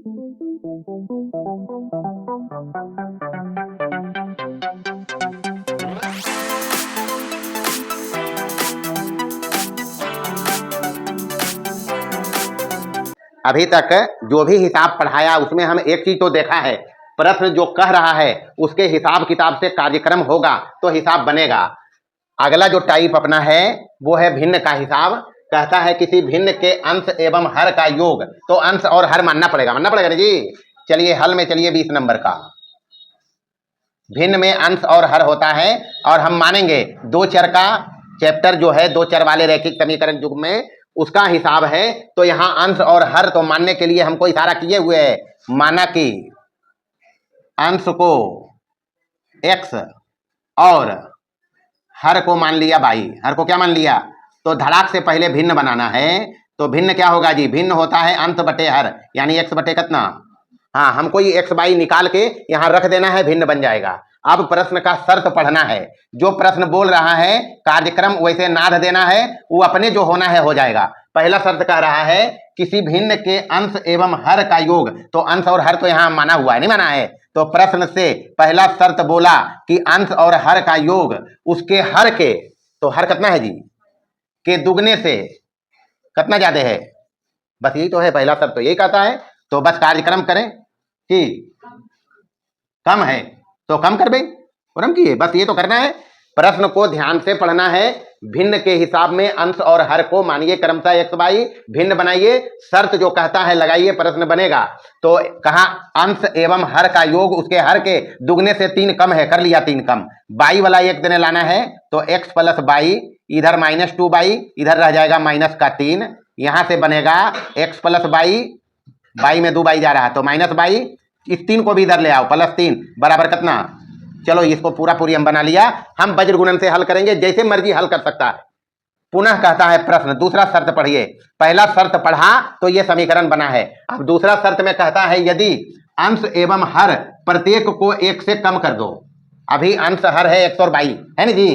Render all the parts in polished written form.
अभी तक जो भी हिसाब पढ़ाया उसमें हम एक चीज तो देखा है, प्रश्न जो कह रहा है उसके हिसाब किताब से कार्यक्रम होगा तो हिसाब बनेगा। अगला जो टाइप अपना है वो है भिन्न का हिसाब। कहता है किसी भिन्न के अंश एवं हर का योग, तो अंश और हर मानना पड़ेगा ना जी। चलिए हल में चलिए 20 नंबर का। भिन्न में अंश और हर होता है और हम मानेंगे दो चर का चैप्टर जो है दो चर वाले रैखिक समीकरण युग में उसका हिसाब है, तो यहां अंश और हर तो मानने के लिए हमको इशारा किए हुए है। माना कि अंश को x और हर को मान लिया y। हर को क्या मान लिया? तो धड़ाक से पहले भिन्न बनाना है। तो भिन्न क्या होगा जी? भिन्न होता है अंश बटे हर, यानी x बटे कितना। हाँ, हमको ये x y निकाल के यहां रख देना है, भिन्न बन जाएगा। अब प्रश्न का शर्त पढ़ना है। जो प्रश्न बोल रहा है कार्यक्रम वैसे नाद देना है, वो अपने जो होना है हो जाएगा। पहला शर्त कह रहा है किसी भिन्न के अंश एवं हर का योग, तो अंश और हर तो यहां माना हुआ है, नहीं माना है। तो प्रश्न से पहला शर्त बोला कि अंश और हर का योग उसके हर के, तो हर कितना है जी? के दुगने से कितना ज्यादा है, बस यही तो है पहला शर्त, तो यही कहता है। तो बस कार्यक्रम करें कि कम है तो कम कर भाई, और हम किए बस ये तो करना है। प्रश्न को ध्यान से पढ़ना है। भिन्न के हिसाब में अंश और हर को मानिए क्रमशः x y, भिन्न बनाइए, शर्त जो कहता है लगाइए, प्रश्न बनेगा। तो कहा अंश एवं हर का योग उसके हर के दुगने से 3 कम है, कर लिया 3 कम। बाई वाला एक देने लाना है, तो x प्लस बाई, इधर -2y, इधर रह जाएगा माइनस का 3। यहां से बनेगा x प्लस बाई, बाई में 2 बाई जा रहा है तो माइनस बाई, इस 3 को भी इधर ले आओ, +3 बराबर कितना। चलो इसको पूरा पूरी हम बना लिया। हम वज्र गुणन से हल करेंगे, जैसे मर्जी हल कर सकता है। पुनः कहता है प्रश्न, दूसरा शर्त पढ़िए। पहला शर्त पढ़ा तो ये समीकरण बना है। अब दूसरा शर्त में कहता है यदि अंश एवं हर प्रत्येक को 1 से कम कर दो। अभी अंश हर है x और y, है ना जी।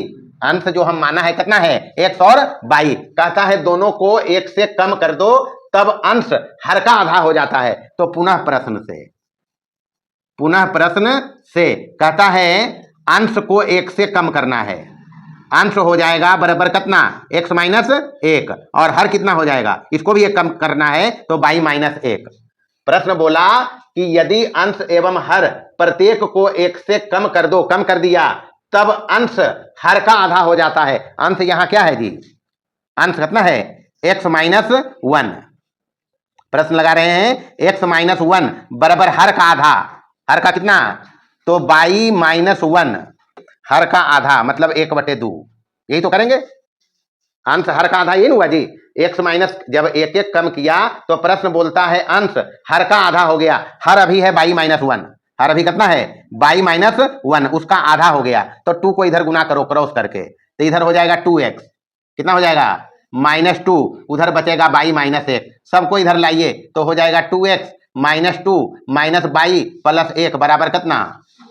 अंश जो हम माना है कितना है, x और y। कहता है दोनों को 1 से कम कर दो, तब अंश हर का आधा हो जाता है। तो पुनः प्रश्न से कहता है अंश को 1 से कम करना है। अंश हो जाएगा बराबर कितना, x - 1, और हर कितना हो जाएगा, इसको भी 1 कम करना है तो y - 1। प्रश्न बोला कि यदि अंश एवं हर प्रत्येक को 1 से कम कर दो, कम कर दिया, तब अंश हर का आधा हो जाता है। अंश यहां क्या है जी? अंश कितना है, x - 1। प्रश्न लगा रहे हैं x - 1 बराबर हर का आधा। हर का कितना, तो y - 1 हर का आधा मतलब 1/2। यही तो करेंगे, अंश हर का आधा, ये नहीं हुआ जी। x माइनस जब 1 कम किया तो प्रश्न बोलता है अंश हर का आधा हो गया। हर अभी है y - 1, हर अभी कितना है, y - 1, उसका आधा हो गया। तो 2 को इधर गुना करो क्रॉस करके, तो इधर हो जाएगा 2x, कितना हो जाएगा -2, उधर बचेगा y - 1, सबको इधर लाइए तो हो जाएगा 2x - 2 - y + 1 बराबर कितना।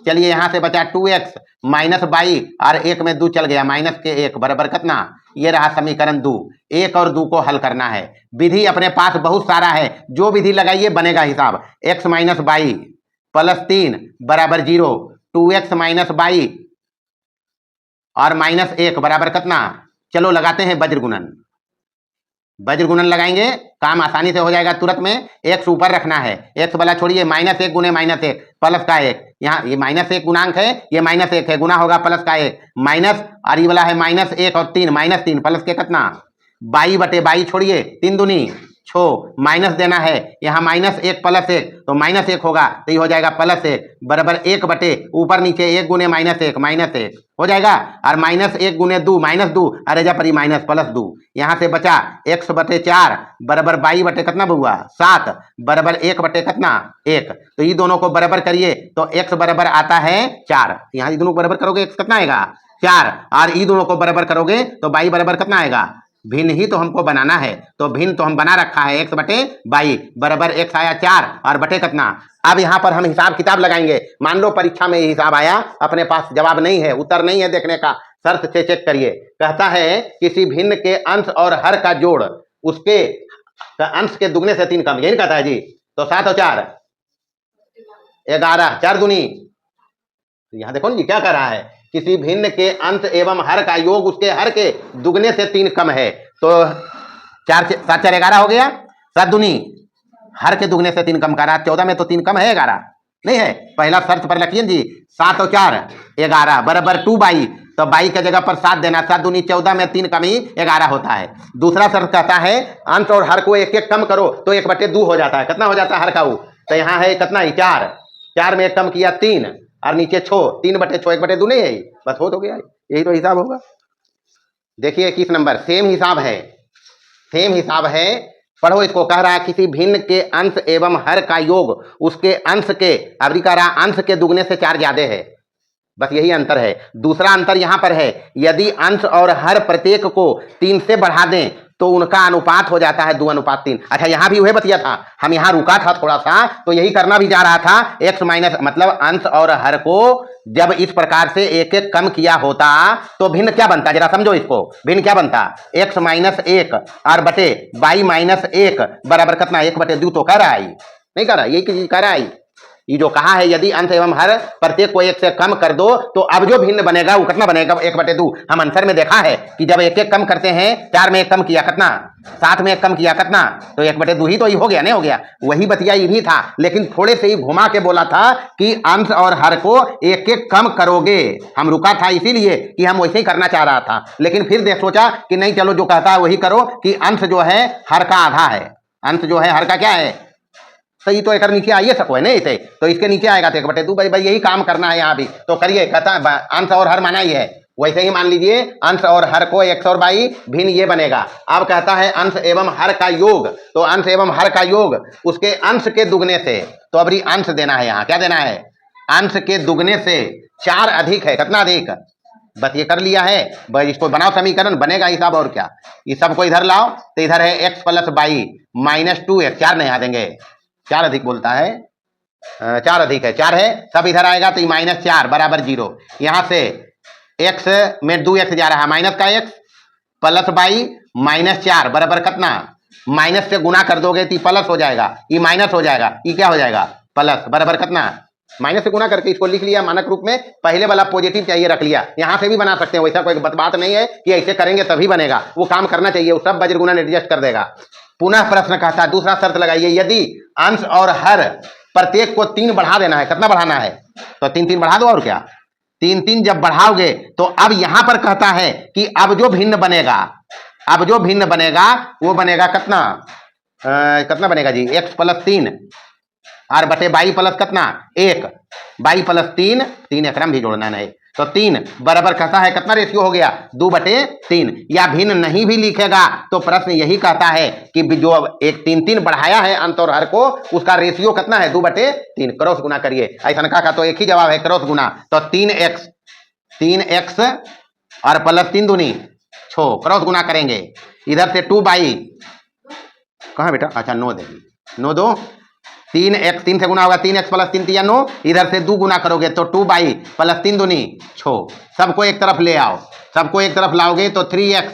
चलिए यहां से बचा 2x - y और 1 में 2 चल गया, -1 बराबर कितना। ये रहा समीकरण 2। 1 और 2 को हल करना है। विधि अपने पास बहुत सारा है, जो विधि लगाइए बनेगा हिसाब। x - y + 3 बराबर 0, 2x - y और -1 बराबर कितना। चलो लगाते हैं वज्र गुणन। वज्र गुणन लगाएंगे, काम आसानी से हो जाएगा तुरंत में। x ऊपर रखना है, x वाला छोड़िए, -1 गुने -1 प्लस का 1, यहाँ ये -1 गुणांक है, ये -1 है, गुना होगा प्लस का 1 माइनस, और ये वाला है -1 और 3 -3 प्लस के कितना, बाई बटे बाई छोड़िए, 3 दूनी 6, माइनस देना है यहाँ -1 + 1 तो -1 होगा, तो ये हो जाएगा +1 बराबर 1 बटे ऊपर नीचे 1 गुने -1 हो जाएगा, और -1 गुने 2 -2, अरे जा परी माइनस +2, यहाँ से बचा x बटे 4 बराबर y बटे कितना हुआ 7 बराबर 1 बटे कितना 1। तो ये दोनों को बराबर करिए तो x बराबर आता है 4। यहाँ ये दोनों को बराबर करोगे x कितना आएगा 4, और ये दोनों को बराबर करोगे तो y बराबर कितना आएगा। भिन्न ही तो हमको बनाना है, तो भिन्न तो हम बना रखा है, x बटे y बराबर x आया 4 और बटे कितना। अब यहाँ पर हम हिसाब किताब लगाएंगे। मान लो परीक्षा में ये हिसाब आया, अपने पास जवाब नहीं है, उत्तर नहीं है देखने का, शर्त से चेक करिए। कहता है किसी भिन्न के अंश और हर का जोड़ उसके अंश के दुगने से 3 कम, यही कहता है जी। तो 7 और 4 11, 4 दूनी। तो यहां देखो जी क्या कर रहा है, किसी भिन्न के अंश एवं हर का योग उसके हर के दुगने से 3 कम है। तो 4 7 4 11 हो गया, 7 दूनी हर के दुगने से 3 कम कर रहा। 14 में तो 3 कम है, 11 नहीं है। पहला शर्त पर रखिए जी, 7 और 4 11 बराबर 2/, तो 22 की जगह पर 7 देना। 7 दूनी 14 में 3 कमी 11 होता है। दूसरा शर्त कहता है अंश और हर को एक एक कम करो तो 1/2 हो जाता है। कितना हो जाता है हर का वो, तो यहाँ है कितना ही 4, 4 में 1 कम किया 3 और नीचे 6, 3/6, 1/2 नहीं है, बस हो तो गया। यही तो हिसाब होगा। देखिए 21 नंबर सेम हिसाब है, सेम हिसाब है, पढ़ो इसको। कह रहा है किसी भिन्न के अंश एवं हर का योग उसके अंश के, अभी कह रहा अंश के दुगने से 4 ज्यादा है, बस यही अंतर है। दूसरा अंतर यहां पर है, यदि अंश और हर प्रत्येक को 3 से बढ़ा दें तो उनका अनुपात हो जाता है 2:3। अच्छा यहां भी वही बतिया था, हम यहां रुका था थोड़ा सा, तो यही करना भी जा रहा था। x माइनस मतलब अंश और हर को जब इस प्रकार से एक एक कम किया होता तो भिन्न क्या बनता, जरा समझो इसको। भिन्न क्या बनता, x माइनस 1 और बटे y माइनस 1 बराबर कितना, 1/2 तो कह रहा है, नहीं कह रहा, यही चीज कह रहा है। ये जो कहा है यदि अंश एवं हर प्रत्येक को 1 से कम कर दो तो अब जो भिन्न बनेगा वो कितना बनेगा, 1/2। हम आंसर में देखा है कि जब 1 1 कम करते हैं, 4 में 1 कम किया कितना, 7 में 1 कम किया कितना, तो 1/2 ही तो ये हो गया, नहीं हो गया। वही बतिया ये भी था, लेकिन थोड़े से ही घुमा के बोला था कि अंश और हर को 1 1 कम करोगे। हम रुका था इसीलिए कि हम वैसे ही करना चाह रहा था, लेकिन फिर देख सोचा कि नहीं चलो जो कहता है वही करो, कि अंश जो है हर का आधा है, अंश जो है हर का क्या है, तो ये तो एक नीचे आइए सको है नहीं थे, तो इसके नीचे आएगा तो 1/2। भाई यही काम करना है यहाँ भी, तो करिए। कहता है अंश और हर माना ही है, वैसे ही मान लीजिए अंश और हर को x और y भिन्न ये बनेगा। अब कहता है अंश एवं हर का योग, तो अंश एवं हर का योग उसके अंश के दुगने से, तो अभी अंश देना है, यहाँ क्या देना है, अंश के दुगने से 4 अधिक है, कितना अधिक, बस ये कर लिया है। बस इसको बनाओ समीकरण, बनेगा हिसाब और क्या। ये सबको इधर लाओ, तो इधर है x + y माइनस 2x, 4 नहीं आ देंगे, 4 अधिक बोलता है, 4 अधिक है, 4 है, सब इधर आएगा तो -4 बराबर 0। यहां से x में 2x जा रहा है, माइनस का x प्लस y -4 बराबर कितना, माइनस से गुना कर दोगे तो प्लस हो जाएगा, ये माइनस हो जाएगा, ये क्या हो जाएगा प्लस, बराबर कितना, माइनस से गुना करके इसको लिख लिया मानक रूप में। पहले वाला पॉजिटिव चाहिए रख लिया, यहां से भी बना सकते हैं, वैसा कोई बात नहीं है कि ऐसे करेंगे तभी बनेगा, वो काम करना चाहिए, वो सब वज्र गुणन एडजस्ट कर देगा। पुनः प्रश्न कहता है, दूसरा शर्त लगाइए, यदि अंश और हर प्रत्येक को 3 बढ़ा देना है, कितना बढ़ाना है, तो 3 3 बढ़ा दो, और क्या 3 3 जब बढ़ाओगे तो अब यहां पर कहता है कि अब जो भिन्न बनेगा, अब जो भिन्न बनेगा वो बनेगा कितना, कितना बनेगा जी, x + 3 और बटे y प्लस कितना 1, y + 3, 3 एकरम भी जोड़ना नहीं, तो 3 बराबर कहता है कितना रेशियो हो गया, 2/3। या भिन्न नहीं भी लिखेगा तो प्रश्न यही कहता है कि जो एक 3 3 बढ़ाया है अंश और हर को, उसका रेशियो कितना है 2/3। क्रॉस गुना करिए, ऐसा का तो एक ही जवाब है, क्रॉस गुना, तो 3x और प्लस 3 दूनी 6, क्रॉस गुना करेंगे, इधर से 2/, कहाँ बेटा, अच्छा 9 देगी, 9 2 3x, 3 से गुना होगा, 3x + 3 = 9, इधर से 2 गुना करोगे तो 2/, प्लस 3 दूनी 6, सबको एक तरफ ले आओ, सबको एक तरफ लाओगे तो 3x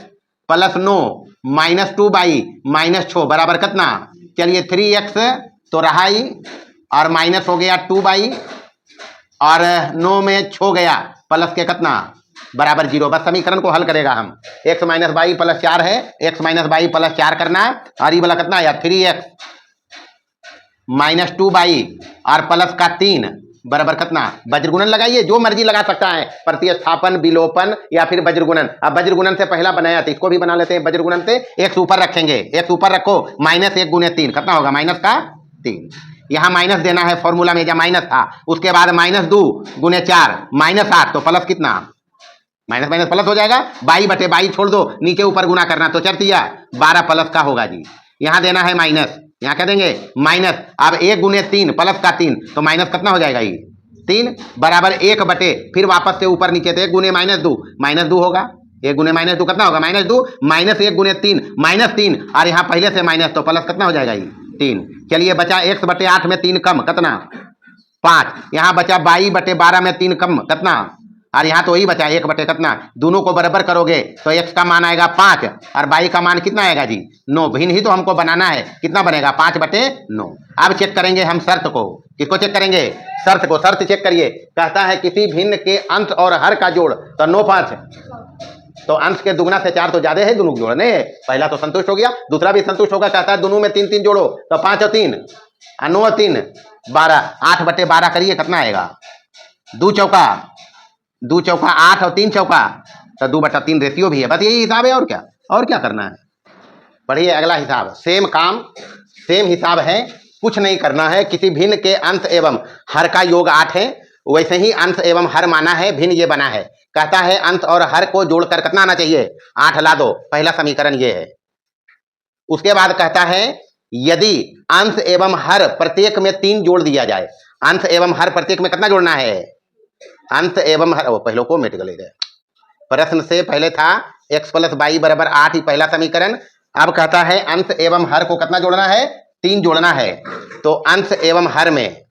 + 9 - 2/, -6 बराबर कितना, चलिए 3x तो रहा ही, और माइनस हो गया 2/, और 9 में 6 गया, प्लस के कितना बराबर 0। बस समीकरण को हल करेगा हम, x - y + 4 है, x - y + 4 करना, और ये वाला कितना आया 3x -2/, और प्लस का 3 बराबर कितना, वज्रगुणन लगाइए, जो मर्जी लगा सकता है, प्रतिस्थापन, विलोपन या फिर वज्रगुणन। अब वज्रगुणन से पहला बनाया तो इसको भी बना लेते हैं, वज्रगुणन से x ऊपर रखेंगे, x ऊपर रखो, -1 × 3 कितना होगा, -3। यहाँ माइनस देना है, फॉर्मूला में जब माइनस था, उसके बाद -2 × 4 -8, तो प्लस कितना, माइनस माइनस प्लस हो जाएगा, y/y छोड़ दो, नीचे ऊपर गुना करना, तो 4 12 प्लस का होगा जी। यहाँ देना है माइनस, यहाँ क्या देंगे माइनस, अब 1 × 3 प्लस का 3, तो माइनस कितना हो जाएगा, ये 3 बराबर 1 बटे, फिर वापस से ऊपर नीचे, तो 1 × -2 होगा, 1 × -2 कितना होगा, -2 -1 × 3 -3, और यहाँ पहले से माइनस, तो प्लस कितना हो जाएगा, ये 3। चलिए बचा x/8 में 3 कम कितना 5, यहाँ बचा y/12 में 3 कम कितना और यहाँ तो वही बचा 1 बटे कितना, दोनों को बराबर करोगे तो x का मान आएगा 5 और y का मान कितना आएगा जी 9। भिन्न ही तो हमको बनाना है, कितना बनेगा 5 बटे 9। अब चेक करेंगे हम शर्त को, किसको चेक करेंगे, शर्त को। शर्त चेक करिए, कहता है किसी भिन्न के अंश और हर का जोड़, तो 9 5, तो अंश के दुगना से 4 तो ज्यादा है, दोनों जोड़ने, पहला तो संतुष्ट हो गया, दूसरा भी संतुष्ट होगा। कहता है दोनों में 3 3 जोड़ो, तो 5 और 3 9 और 3 12, 8 बटे 12 करिए, कितना आएगा 2 चौका 8 और 3 चौका, तो 2 बटा 3 रेशियो भी है। बस यही हिसाब है, और क्या करना है। पढ़िए अगला हिसाब, सेम काम सेम हिसाब है, कुछ नहीं करना है। किसी भिन्न के अंश एवं हर का योग 8 है, वैसे ही अंश एवं हर माना है, भिन्न ये बना है। कहता है अंश और हर को जोड़कर कितना आना चाहिए 8 ला दो, पहला समीकरण ये है। उसके बाद कहता है यदि अंश एवं हर प्रत्येक में 3 जोड़ दिया जाए, अंश एवं हर प्रत्येक में कितना जोड़ना है, अंश एवं हर, वो पहले को मिट गए, प्रश्न से पहले था x + y = 8 ही पहला समीकरण। अब कहता है अंश एवं हर को कितना जोड़ना है 3 जोड़ना है, तो अंश एवं हर में,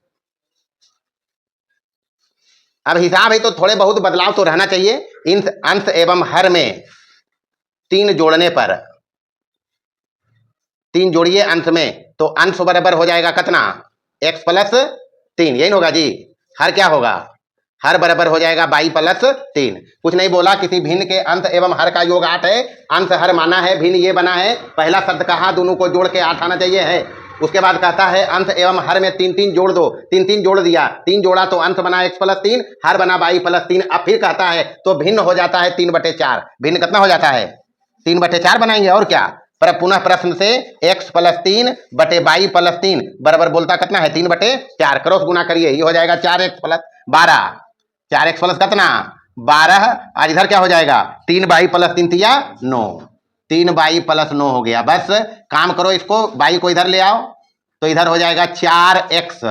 अब हिसाब है तो थोड़े बहुत बदलाव तो रहना चाहिए। इन अंश एवं हर में 3 जोड़ने पर, 3 जोड़िए अंश में, तो अंश बराबर हो जाएगा कितना x + 3, यही होगा जी। हर क्या होगा, हर बराबर हो जाएगा y + 3। कुछ नहीं बोला, किसी भिन्न के अंश एवं हर का योग 8 है, अंश हर माना है, भिन्न ये बना है। पहला शब्द कहा दोनों को जोड़ के 8 आना चाहिए है। उसके बाद कहता है अंश एवं हर में 3 3 जोड़ दो, 3 3 जोड़ दिया, 3 जोड़ा तो अंश बना x + 3, हर बना y + 3। अब फिर कहता है तो भिन्न हो जाता है 3 बटे 4, भिन्न कितना हो जाता है 3 बटे 4 बनाएंगे, और क्या। पर पुनः प्रश्न से x + 3 बटे y + 3 बराबर बोलता कितना है 3 बटे 4, क्रॉस गुना करिए, ये हो जाएगा 4x + 12, 4x प्लस कितना 12, और इधर क्या हो जाएगा 3y + 3 तिया 9, 3y + 9 हो गया। बस काम करो, इसको y को इधर ले आओ, तो इधर हो जाएगा 4x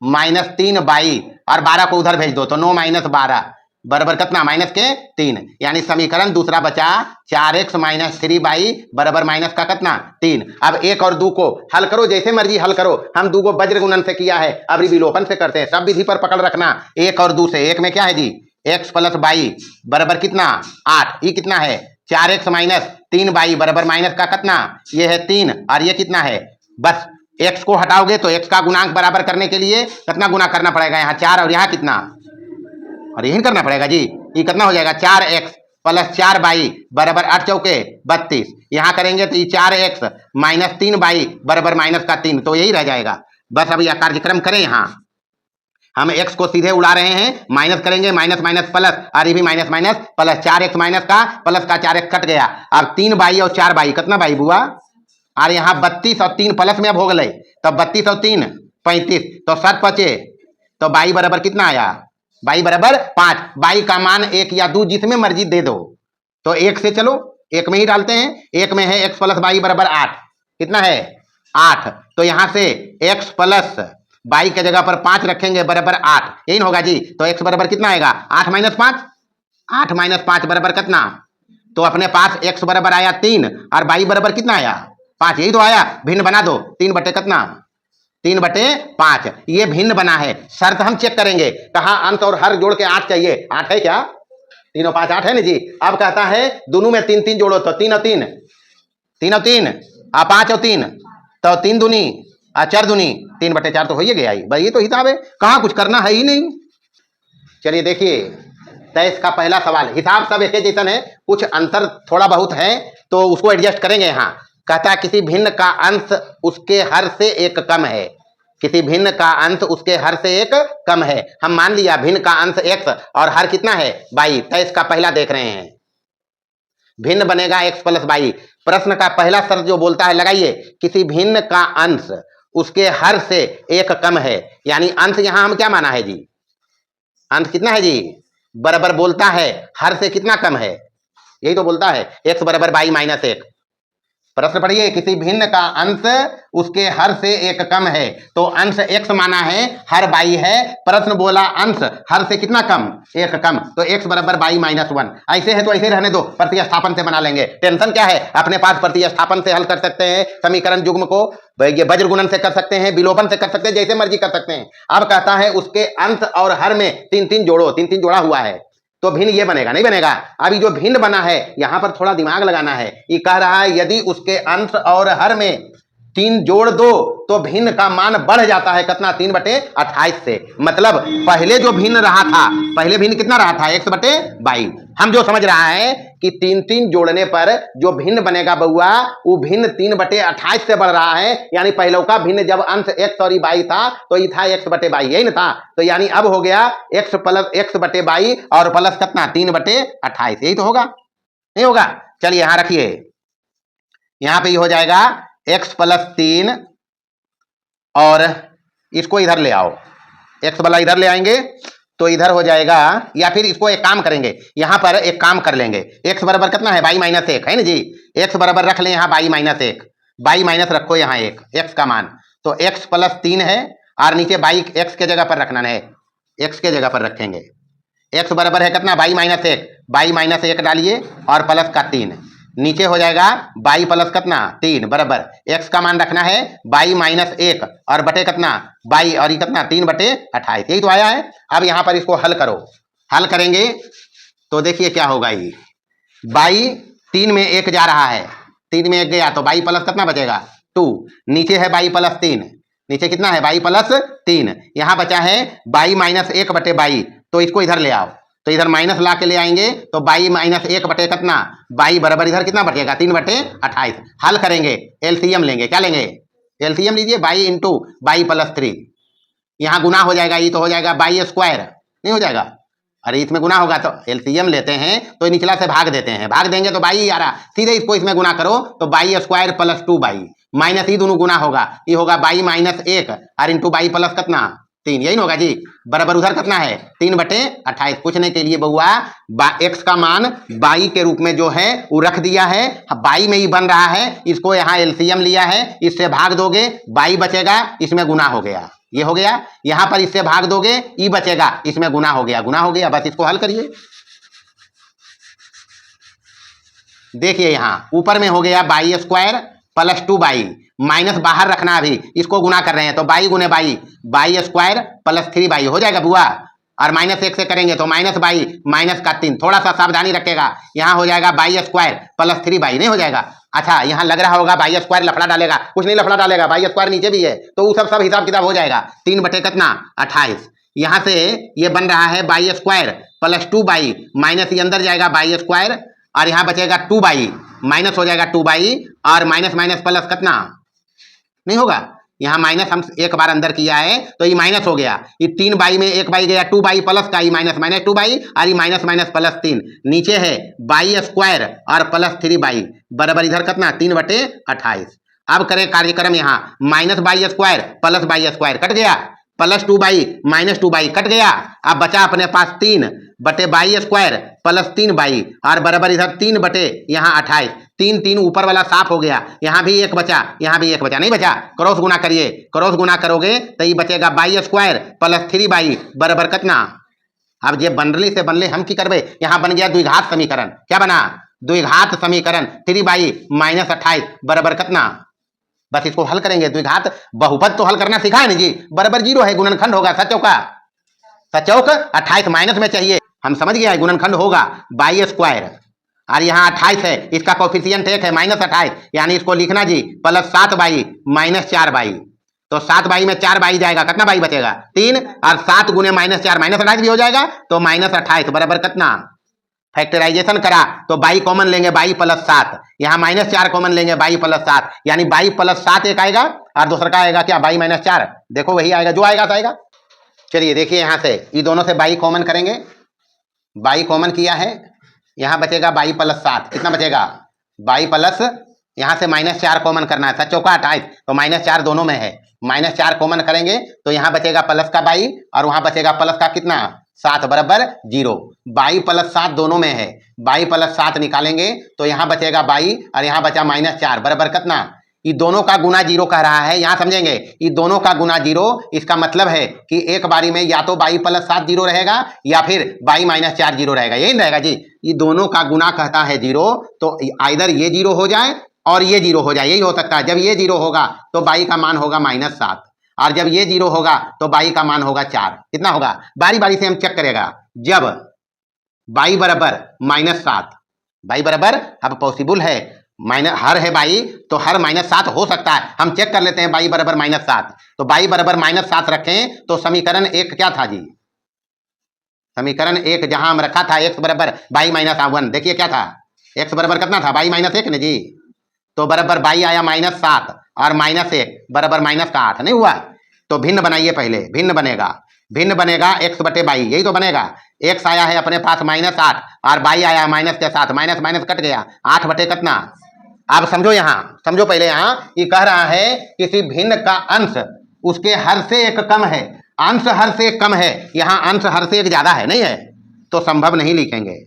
- 3y, और 12 को उधर भेज दो, तो 9 - 12 बराबर कितना -3, यानी समीकरण दूसरा बचा 4x - 3y बराबर माइनस का कितना 3। अब 1 और 2 को हल करो, जैसे मर्जी हल करो। हम 2 को वज्र गुणन से किया है, अब विलोपन से करते हैं, सब विधि पर पकड़ रखना। 1 और 2 से, 1 में क्या है जी x + y बराबर कितना 8, ये कितना है 4x - 3y बराबर माइनस का कितना, ये है 3, और ये कितना है, बस x को हटाओगे तो x का गुणांक बराबर करने के लिए कितना गुना करना पड़ेगा, यहाँ 4 और यहाँ कितना, और यही करना पड़ेगा जी। ये कितना हो जाएगा 4x + 4y बराबर 8 चौके 32, यहाँ करेंगे तो ये 4x - 3y बराबर माइनस का 3, तो यही रह जाएगा। बस अब यह कार्यक्रम करें, यहाँ हम x को सीधे उड़ा रहे हैं, माइनस करेंगे, माइनस माइनस प्लस, और ये भी minus minus plus, 4x minus का प्लस का 4x कट गया। अब 3y और 4y कितना y बुआ, और यहाँ 32 और 3 प्लस में अब हो गए, तो 32 और 3 35, तो 7 बचे, तो y बराबर कितना आया, y बराबर 5। y का मान 1 या 2 जिसमें मर्जी दे दो, तो 1 से चलो 1 में ही डालते हैं। 1 में है x + y बराबर 8, कितना है 8, तो यहां से x + y के जगह पर 5 रखेंगे बराबर 8, यही होगा जी। तो x बराबर कितना आएगा 8 - 5, 8 - 5 बराबर कितना, तो अपने पास x बराबर आया 3 और y बराबर कितना आया 5, यही तो आया। भिन्न बना दो, 3 बटे कितना 3 बटे 5, ये भिन्न बना है। शर्त हम चेक करेंगे, कहा अंश और हर जोड़ के 8 चाहिए, 8 है क्या, 3 और 5 8 है ना जी। अब कहता है दोनों में 3 3 जोड़ो, तो 3 और 3 3 और 3 और 5 और 3, तो 3 दूनी और 4 दूनी 3 बटे 4 तो हो ही गया ही भाई, ये तो हिसाब है, कहाँ कुछ करना है ही नहीं। चलिए देखिए 23 का पहला सवाल, हिसाब सब एक जैसा है, कुछ अंतर थोड़ा बहुत है तो उसको एडजस्ट करेंगे। यहाँ कहता है किसी भिन्न का अंश उसके हर से 1 कम है, किसी भिन्न का अंश उसके हर से 1 कम है। हम मान लिया भिन्न का अंश x और हर कितना है y। 23 का पहला देख रहे हैं, भिन्न बनेगा x + y। प्रश्न का पहला शर्त जो बोलता है लगाइए, किसी भिन्न का अंश उसके हर से 1 कम है, यानी अंश यहां हम क्या माना है जी, अंश कितना है जी बराबर बोलता है हर से कितना कम है, यही तो बोलता है x बराबर y - 1। प्रश्न पढ़िए, किसी भिन्न का अंश उसके हर से 1 कम है, तो अंश x माना है, हर y है। प्रश्न बोला अंश हर से कितना कम 1 कम, तो x बराबर y - 1। ऐसे है तो ऐसे रहने दो, प्रतिस्थापन से बना लेंगे, टेंशन क्या है, अपने पास प्रतिस्थापन से हल कर सकते हैं, समीकरण युग्म को ये वज्र गुणन से कर सकते हैं, विलोपन से कर सकते हैं, जैसे मर्जी कर सकते हैं। अब कहता है उसके अंश और हर में 3 3 जोड़ो, 3 3 जोड़ा हुआ है, तो भिन्न ये बनेगा, नहीं बनेगा। अभी जो भिन्न बना है यहां पर थोड़ा दिमाग लगाना है। ये कह रहा है यदि उसके अंश और हर में 3 जोड़ दो तो भिन्न का मान बढ़ जाता है कितना, 3/28 से। मतलब पहले जो भिन्न रहा था, पहले भिन्न कितना रहा था, x/22। हम जो समझ रहा है कि 3 जोड़ने पर जो भिन्न बनेगा बउआ, वो भिन्न 3/28 से बढ़ रहा है। यानी पहले का भिन्न जब अंश x और y था तो ये था x/22, यही ना था। तो यानी अब हो गया x + x/22 और प्लस कितना, 3/28। यही तो होगा, नहीं होगा। चलिए यहां रखिए, यहां पे ये हो जाएगा x + 3 और इसको इधर ले आओ, x वाला इधर ले आएंगे तो इधर हो जाएगा। या फिर इसको एक काम करेंगे, यहां पर एक काम कर लेंगे, x बराबर कितना है, y - 1 है ना जी। x बराबर रख लें यहाँ y - 1, y माइनस रखो यहाँ 1, x का मान। तो x + 3 है और नीचे y x के जगह पर रखना है, x के जगह पर रखेंगे। x बराबर है कितना, y - 1, y - 1 डालिए और प्लस का 3, नीचे हो जाएगा y प्लस कितना 3 बराबर x का मान रखना है y - 1 और बटे कितना y और ये कितना 3/28। यही तो आया है। अब यहां पर इसको हल करो, हल करेंगे तो देखिए क्या होगा। ये y 3 में 1 जा रहा है, 3 में 1 गया तो y प्लस कितना बचेगा 2, नीचे है y + 3, नीचे कितना है y + 3, यहां बचा है y - 1/22। तो इसको इधर ले आओ, तो इधर माइनस ला के ले आएंगे तो y - 1 बटे कितना y बराबर इधर कितना बचेगा 3/28। हल करेंगे, एलसीएम लेंगे, क्या लेंगे, एलसीएम लीजिए, y × y + 3, यहाँ गुना हो जाएगा, ये तो हो जाएगा y², नहीं हो जाएगा। अरे इसमें गुना होगा तो एलसीएम लेते हैं तो निचला से भाग देते हैं, भाग देंगे तो y आ रहा, सीधे इसको इसमें गुना करो तो y² + 2y माइनस ही दोनों गुना होगा, ये होगा y - 1 और इंटू y प्लस कितना 3, यही होगा जी। बराबर उधर कितना है 3/28। पूछने के लिए बउआ x का मान y के रूप में जो है वो रख दिया है, y में ही बन रहा है, इसको यहाँ एलसीएम लिया है, इससे भाग दोगे y बचेगा, इसमें गुना हो गया, ये हो गया। यहां पर इससे भाग दोगे ई बचेगा, इसमें गुना हो गया, गुना हो गया। बस इसको हल करिए, देखिए यहां ऊपर में हो गया y² + 2y माइनस बाहर रखना, अभी इसको गुना कर रहे हैं तो y गुने y² + 3y हो जाएगा बुआ, और -1 से करेंगे तो -y माइनस का 3, थोड़ा सा सावधानी रखेगा, यहाँ हो जाएगा y² + 3y, नहीं हो जाएगा। अच्छा यहाँ लग रहा होगा y² लफड़ा डालेगा, कुछ नहीं लफड़ा डालेगा, y² नीचे भी है तो वो सब हिसाब किताब हो जाएगा। 3 बटे कितना 28, यहाँ से ये बन रहा है y² + 2y माइनस ये अंदर जाएगा y² और यहाँ बचेगा 2y, माइनस हो जाएगा 2y और माइनस माइनस प्लस कितना, नहीं होगा। यहाँ माइनस हम एक बार अंदर किया है तो ये माइनस हो गया, ये 3y में 1y गया, 2y प्लस का, ये माइनस माइनस 2y और ये माइनस माइनस प्लस 3, नीचे है y² और प्लस 3y बराबर इधर कितना 3/28। अब करें कार्यक्रम, यहाँ -y² + y² कट गया, plus 2y minus 2y cut गया, अब बचा अपने पास 3 बटे y² + 3y और बराबर इधर 3 बटे यहाँ 28, 3 3 ऊपर वाला साफ हो गया, यहाँ भी 1 बचा, यहाँ भी 1 बचा, नहीं बचा, क्रॉस गुना करिए, क्रॉस गुना करोगे तो ये बचेगा y² + 3y बराबर कितना। अब ये बनरली से बनले हम की करबे, यहाँ बन गया द्विघात समीकरण, क्या बना द्विघात समीकरण 3y - 28 बराबर कितना। बस इसको हल करेंगे, द्विघात बहुपद तो हल करना सिखा है ना जी, बराबर 0 है, गुणनखंड होगा सचौका, सचौक 28 माइनस में चाहिए, हम समझ गया है, गुणनखंड होगा y² और यहाँ 28 है, इसका कोफिशिएंट 1 है -28, यानी इसको लिखना जी प्लस 7y - 4y, तो 7y में 4y जाएगा, कितना y बचेगा 3 और 7 गुने -4 -28 भी हो जाएगा तो -28 बराबर कितना। फैक्टराइजेशन करा तो y कॉमन लेंगे y + 7, यहाँ -4 कॉमन लेंगे y + 7, यानी y + 7 एक आएगा और दूसरा का आएगा क्या y - 4, देखो वही आएगा जो आएगा आएगा। चलिए देखिए यहाँ से ये दोनों से y कॉमन करेंगे, y कॉमन किया है, यहाँ बचेगा y + 7, कितना बचेगा y प्लस, यहाँ से -4 कॉमन करना है, सचौका 28 तो -4 दोनों में है, -4 कॉमन करेंगे तो यहाँ बचेगा प्लस का y और वहाँ बचेगा प्लस का कितना 7 बराबर 0, y + 7 दोनों में है, y + 7 निकालेंगे तो यहाँ बचेगा y और यहाँ बचा -4 बराबर कितना। ये दोनों का गुना 0 कह रहा है, यहाँ समझेंगे, ये दोनों का गुना 0, इसका मतलब है कि एक बारी में या तो y + 7 0 रहेगा या फिर y - 4 0 रहेगा, यही रहेगा जी। ये दोनों का गुना कहता है 0, तो इधर ये 0 हो जाए और ये 0 हो जाए, यही हो सकता है। जब ये 0 होगा तो y का मान होगा -7 और जब ये 0 होगा तो y का मान होगा 4, कितना होगा, बारी बारी से हम चेक करेगा। जब बाई बराबर -7, बाई बराबर, अब पॉसिबल है माइनस, हर है बाई तो हर -7 हो सकता है, हम चेक कर लेते हैं। बाई बराबर -7, तो बाई बराबर -7 रखें तो समीकरण 1 क्या था जी? समीकरण 1 जहां हम रखा था x बराबर बाई -1, देखिए क्या था, x बराबर कितना था, बाई -1 ने जी, तो बराबर बाई आया -7 और -1 बराबर -8 नहीं हुआ। तो भिन्न बनाइए, पहले भिन्न बनेगा, भिन्न बनेगा x बटे बाई, यही तो बनेगा। x आया है अपने पास -8 और बाई आया -7, माइनस माइनस कट गया, 8 बटे कितना। अब समझो, यहां समझो पहले, यहां ये कह रहा है किसी भिन्न का अंश उसके हर से एक कम है, अंश हर से एक कम है, यहां अंश हर से एक ज्यादा है, नहीं है, तो संभव नहीं लिखेंगे।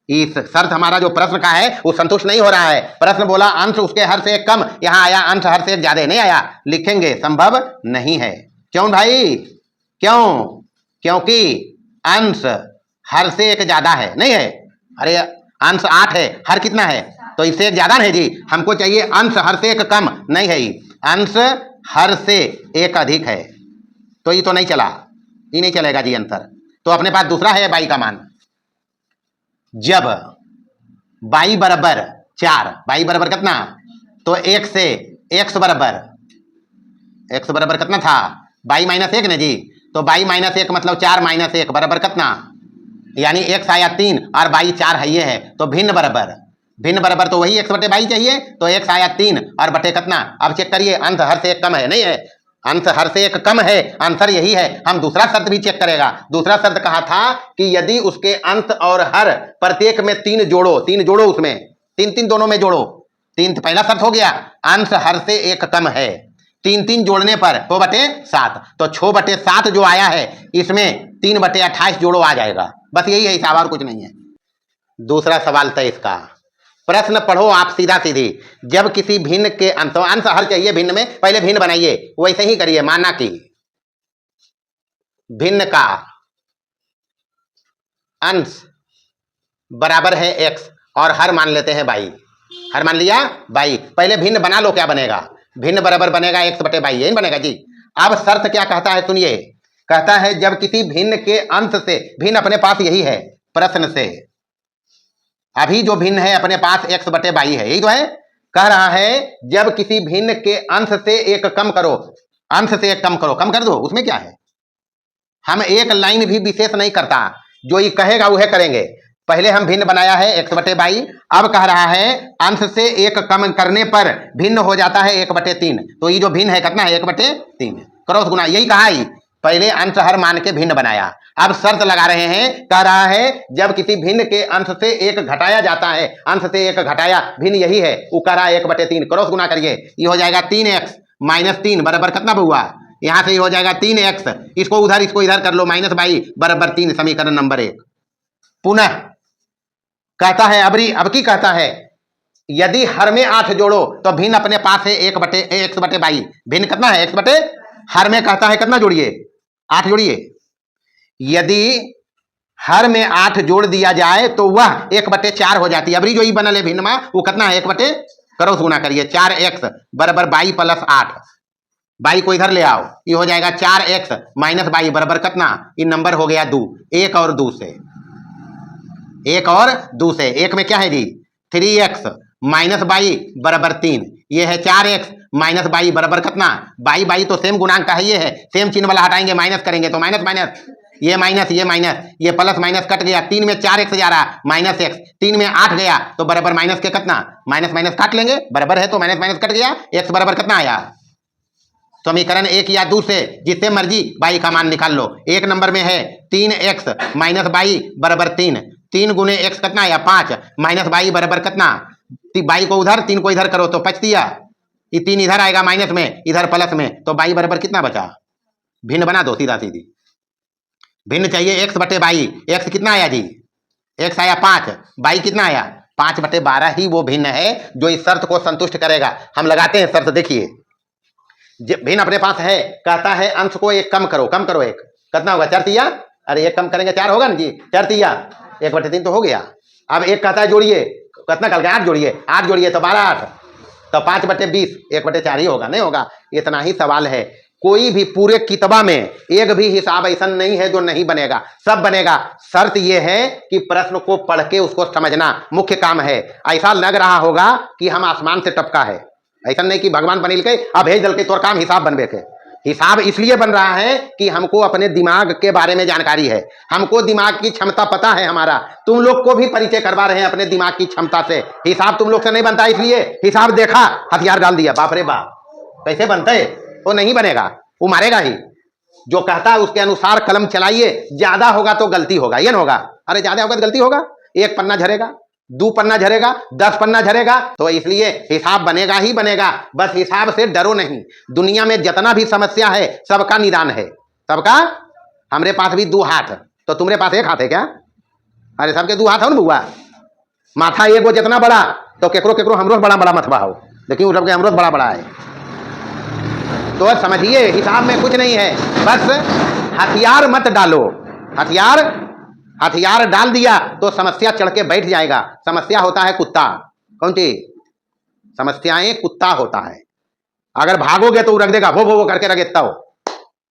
इस शर्त हमारा जो प्रश्न का है वो संतुष्ट नहीं हो रहा है। प्रश्न बोला अंश उसके हर से एक कम, यहां आया अंश हर से एक ज्यादा, नहीं आया, लिखेंगे, संभव नहीं है। क्यों भाई, क्यों? क्योंकि अंश हर से एक ज्यादा है, नहीं है। अरे अंश 8 है, हर कितना है, तो इससे एक ज्यादा नहीं जी, हमको चाहिए अंश हर से एक कम, नहीं है, अंश हर से एक अधिक है, तो ये तो नहीं चला, ये नहीं चलेगा जी आंसर। तो अपने पास दूसरा है बाई का मान, जब बाई बराबर 4, बाई बराबर कितना, तो 1 से x बराबर कितना था, बाई -1 ने जी, तो बाई -1 मतलब 4 - 1 बराबर कितना, यानी x आया 3 और बाई 4 है, ये है, तो भिन्न बराबर, भिन्न बराबर तो वही x बटे बाई चाहिए, तो x आया 3 और बटे कितना। अब चेक करिए, अंश हर से एक कम है, नहीं है, अंश हर से एक कम है, आंसर यही है। हम दूसरा शर्त भी चेक करेगा, दूसरा शर्त कहा था कि यदि उसके अंश और हर प्रत्येक में 3 जोड़ो, 3 जोड़ो, उसमें 3 दोनों में जोड़ो, 3 पहला शर्त हो गया, अंश हर से एक कम है, 3 जोड़ने पर 6/7, तो 6/7 जो आया है इसमें 3/28 जोड़ो आ जाएगा, बस यही है हिसाब, और कुछ नहीं है। दूसरा सवाल 23 का प्रश्न पढ़ो आप सीधा सीधी, जब किसी भिन्न के अंश, अंश हर चाहिए भिन्न में, पहले भिन्न बनाइए, वैसे ही करिए, माना कि भिन्न का अंश बराबर है x और हर मान लेते हैं बाई, हर मान लिया बाई, पहले भिन्न बना लो, क्या बनेगा, भिन्न बराबर बनेगा x बटे बाई, यही बनेगा जी। अब शर्त क्या कहता है सुनिए, कहता है जब किसी भिन्न के अंश से, भिन्न अपने पास यही है प्रश्न से, अभी जो भिन्न है अपने पास x बटे बाई है, यही तो है, कह रहा है जब किसी भिन्न के अंश से एक कम करो, अंश से एक कम करो, कम कर दो, उसमें क्या है, हम एक लाइन भी विशेष नहीं करता, जो ये कहेगा वह करेंगे। पहले हम भिन्न बनाया है x बटे बाई, अब कह रहा है अंश से एक कम करने पर भिन्न हो जाता है 1/3, तो ये जो भिन्न है कितना है, 1/3, क्रॉस गुना, यही कहा ही, पहले अंश हर मान के भिन्न बनाया। अब शर्त लगा रहे हैं, कह रहा है जब किसी भिन्न के अंश से एक घटाया जाता है, अंश से एक घटाया भिन्न यही है, वो कह रहा है 1/3, क्रॉस गुना करिए, ये हो जाएगा 3x - 3 बराबर कितना हुआ, यहां से ये हो जाएगा 3x, इसको उधर इसको इधर कर लो, -22 बराबर 3, समीकरण नंबर 1। पुनः कहता है, अब की कहता है यदि हर में 8 जोड़ो तो भिन्न अपने पास है x बटे बाई, भिन्न कितना है, x बटे, हर में कहता है कितना जोड़िए, 8 जोड़िए, यदि हर में 8 जोड़ दिया जाए तो वह 1/4 हो जाती है। अबरी जो ही बनल है भिन्न में वो कितना है, 1 क्रॉस गुना करिए, 4x बराबर बाई प्लस 8, बाई को इधर ले आओ, ये हो जाएगा 4x - बाई बराबर कितना, ये नंबर हो गया 2, 1 और 2 से, 1 और 2 से, 1 में क्या है जी 3x - बाई बराबर 3, ये है 4x - बाई बराबर कितना, बाई बाई तो सेम गुणांक का है, ये है, सेम चिन्ह वाला हटाएंगे, माइनस करेंगे तो माइनस माइनस, ये माइनस ये माइनस, ये प्लस माइनस कट गया, 3 में 4x जा रहा -x, 3 में 8 गया तो बराबर माइनस के कितना, माइनस माइनस काट लेंगे, बराबर है तो माइनस माइनस कट गया, x बराबर कितना आया, समीकरण 1 या 2 से जिससे मर्जी बाई का मान निकाल लो। 1 नंबर में है 3x - बाई बराबर 3, 3 गुने x कितना आया 5, - बाई बराबर कितना, बाई को उधर 3 को इधर करो तो 5 दिया, ये 3 इधर आएगा माइनस में, इधर प्लस में, तो बाई बराबर कितना बचा, भिन्न बना दो सीधा सीधी, भिन्न चाहिए x बटे बाई, x कितना आया जी, x आया 5, बाई कितना आया 5/12, ही वो भिन्न है जो इस शर्त को संतुष्ट करेगा। हम लगाते हैं शर्त, देखिए भिन्न अपने पास है, कहता है अंश को एक कम करो, कम करो, एक कितना होगा 4 तिया, अरे एक कम करेंगे 4 होगा ना जी, 4 तिया 1/3 तो हो गया। अब एक कहता है जोड़िए, कितना कल 8 जोड़िए, 8 जोड़िए तो 12 8, तो 5/20, 1/4 ही होगा, नहीं होगा, इतना ही सवाल है। कोई भी पूरे किताबा में एक भी हिसाब ऐसा नहीं है जो नहीं बनेगा, सब बनेगा। शर्त यह है कि प्रश्न को पढ़ के उसको समझना मुख्य काम है। ऐसा लग रहा होगा कि हम आसमान से टपका है, ऐसा नहीं कि भगवान बनिल के अब भेज दल के तोर काम हिसाब बनवे के। हिसाब इसलिए बन रहा है कि हमको अपने दिमाग के बारे में जानकारी है, हमको दिमाग की क्षमता पता है हमारा। तुम लोग को भी परिचय करवा रहे हैं अपने दिमाग की क्षमता से। हिसाब तुम लोग से नहीं बनता, इसलिए हिसाब देखा हथियार डाल दिया, बाप रे बाप कैसे बनते है? वो नहीं बनेगा, वो मारेगा ही। जो कहता है उसके अनुसार कलम चलाइए, ज्यादा होगा तो गलती होगा, ये ना होगा? अरे ज्यादा होगा तो गलती होगा, 1 पन्ना झरेगा, 2 पन्ना झरेगा, 10 पन्ना झरेगा। तो इसलिए हिसाब बनेगा ही बनेगा, बस हिसाब से डरो नहीं। दुनिया में जितना भी समस्या है सबका निदान है, सबका। हमरे पास भी 2 हाथ, तो तुम्हारे पास 1 हाथ है क्या? अरे सबके 2 हाथ हो ना बुआ। माथा एगो जितना बड़ा तो केकरो केकरो हमरो बड़ा बड़ा मथवा हो, लेकिन सबके हमरो बड़ा बड़ा है। तो समझिए हिसाब में कुछ नहीं है, बस हथियार मत डालो। हथियार डाल दिया तो समस्या चढ़ के बैठ जाएगा। समस्या होता है कुत्ता, कौन सी समस्याएं? कुत्ता होता है। अगर भागोगे तो रख देगा, वो करके रगेता हो।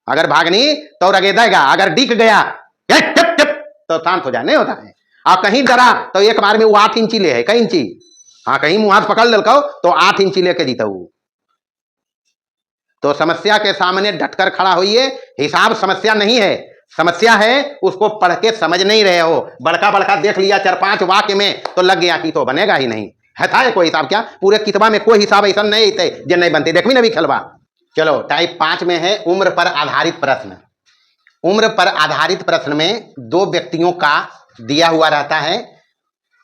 अगर भागनी तो रगे देगा, अगर डिक गया तो शांत हो जाए, नहीं होता है। और कहीं डरा तो एक बार में वो 8 इंची ले है, कई इंची, हाँ कहीं मुंह हाथ पकड़ ललको तो 8 इंची लेके जीता हूं। तो समस्या के सामने डटकर खड़ा होइए। हिसाब समस्या नहीं है, समस्या है उसको पढ़ के समझ नहीं रहे हो। बड़का बड़का देख लिया 4-5 वाक्य में तो लग गया कि तो बनेगा ही नहीं है। था कोई हिसाब क्या? पूरे किताबा में कोई हिसाब ऐसा नहीं थे जो नहीं बनते। देखवी ना भी खलवा। चलो टाइप 5 में है उम्र पर आधारित प्रश्न। उम्र पर आधारित प्रश्न में 2 व्यक्तियों का दिया हुआ रहता है,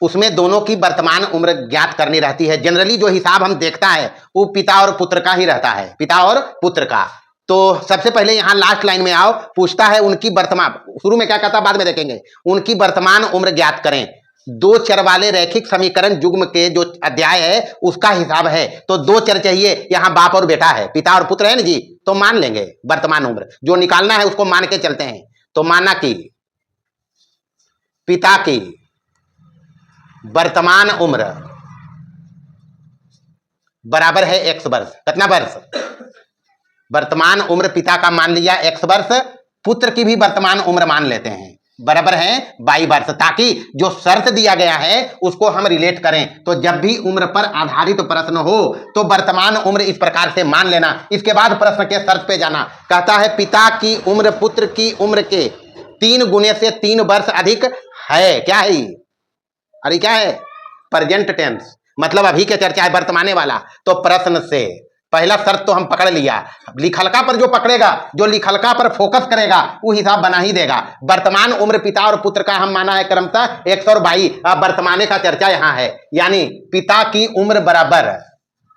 उसमें दोनों की वर्तमान उम्र ज्ञात करनी रहती है। जनरली जो हिसाब हम देखता है वो पिता और पुत्र का ही रहता है, पिता और पुत्र का। तो सबसे पहले यहां लास्ट लाइन में आओ, पूछता है उनकी वर्तमान, शुरू में क्या कहता बाद में देखेंगे, उनकी वर्तमान उम्र ज्ञात करें। 2 चर वाले रैखिक समीकरण युग्म के जो अध्याय है उसका हिसाब है। तो 2 चर चाहिए, यहां बाप और बेटा है, पिता और पुत्र है ना जी, तो मान लेंगे वर्तमान उम्र जो निकालना है उसको मान के चलते हैं। तो माना कि पिता की वर्तमान उम्र बराबर है x वर्ष। कितना वर्ष? वर्तमान उम्र पिता का मान लिया x वर्ष, पुत्र की भी वर्तमान उम्र मान लेते हैं, बराबर है 22 वर्ष, ताकि जो शर्त दिया गया है उसको हम रिलेट करें। तो जब भी उम्र पर आधारित प्रश्न हो तो वर्तमान उम्र इस प्रकार से मान लेना, इसके बाद प्रश्न के शर्त पे जाना। कहता है पिता की उम्र पुत्र की उम्र के 3 गुने से 3 वर्ष अधिक है। क्या है? अरे क्या है? प्रेजेंट टेंस, मतलब अभी के चर्चा है, वर्तमाने वाला। तो प्रश्न से पहला शर्त तो हम पकड़ लिया। लिखलका पर जो पकड़ेगा, जो लिखलका पर फोकस करेगा वो हिसाब बना ही देगा। वर्तमान उम्र पिता और पुत्र का हम माना है क्रमशः 122। वर्तमाने का चर्चा यहाँ है, यानी पिता की उम्र बराबर,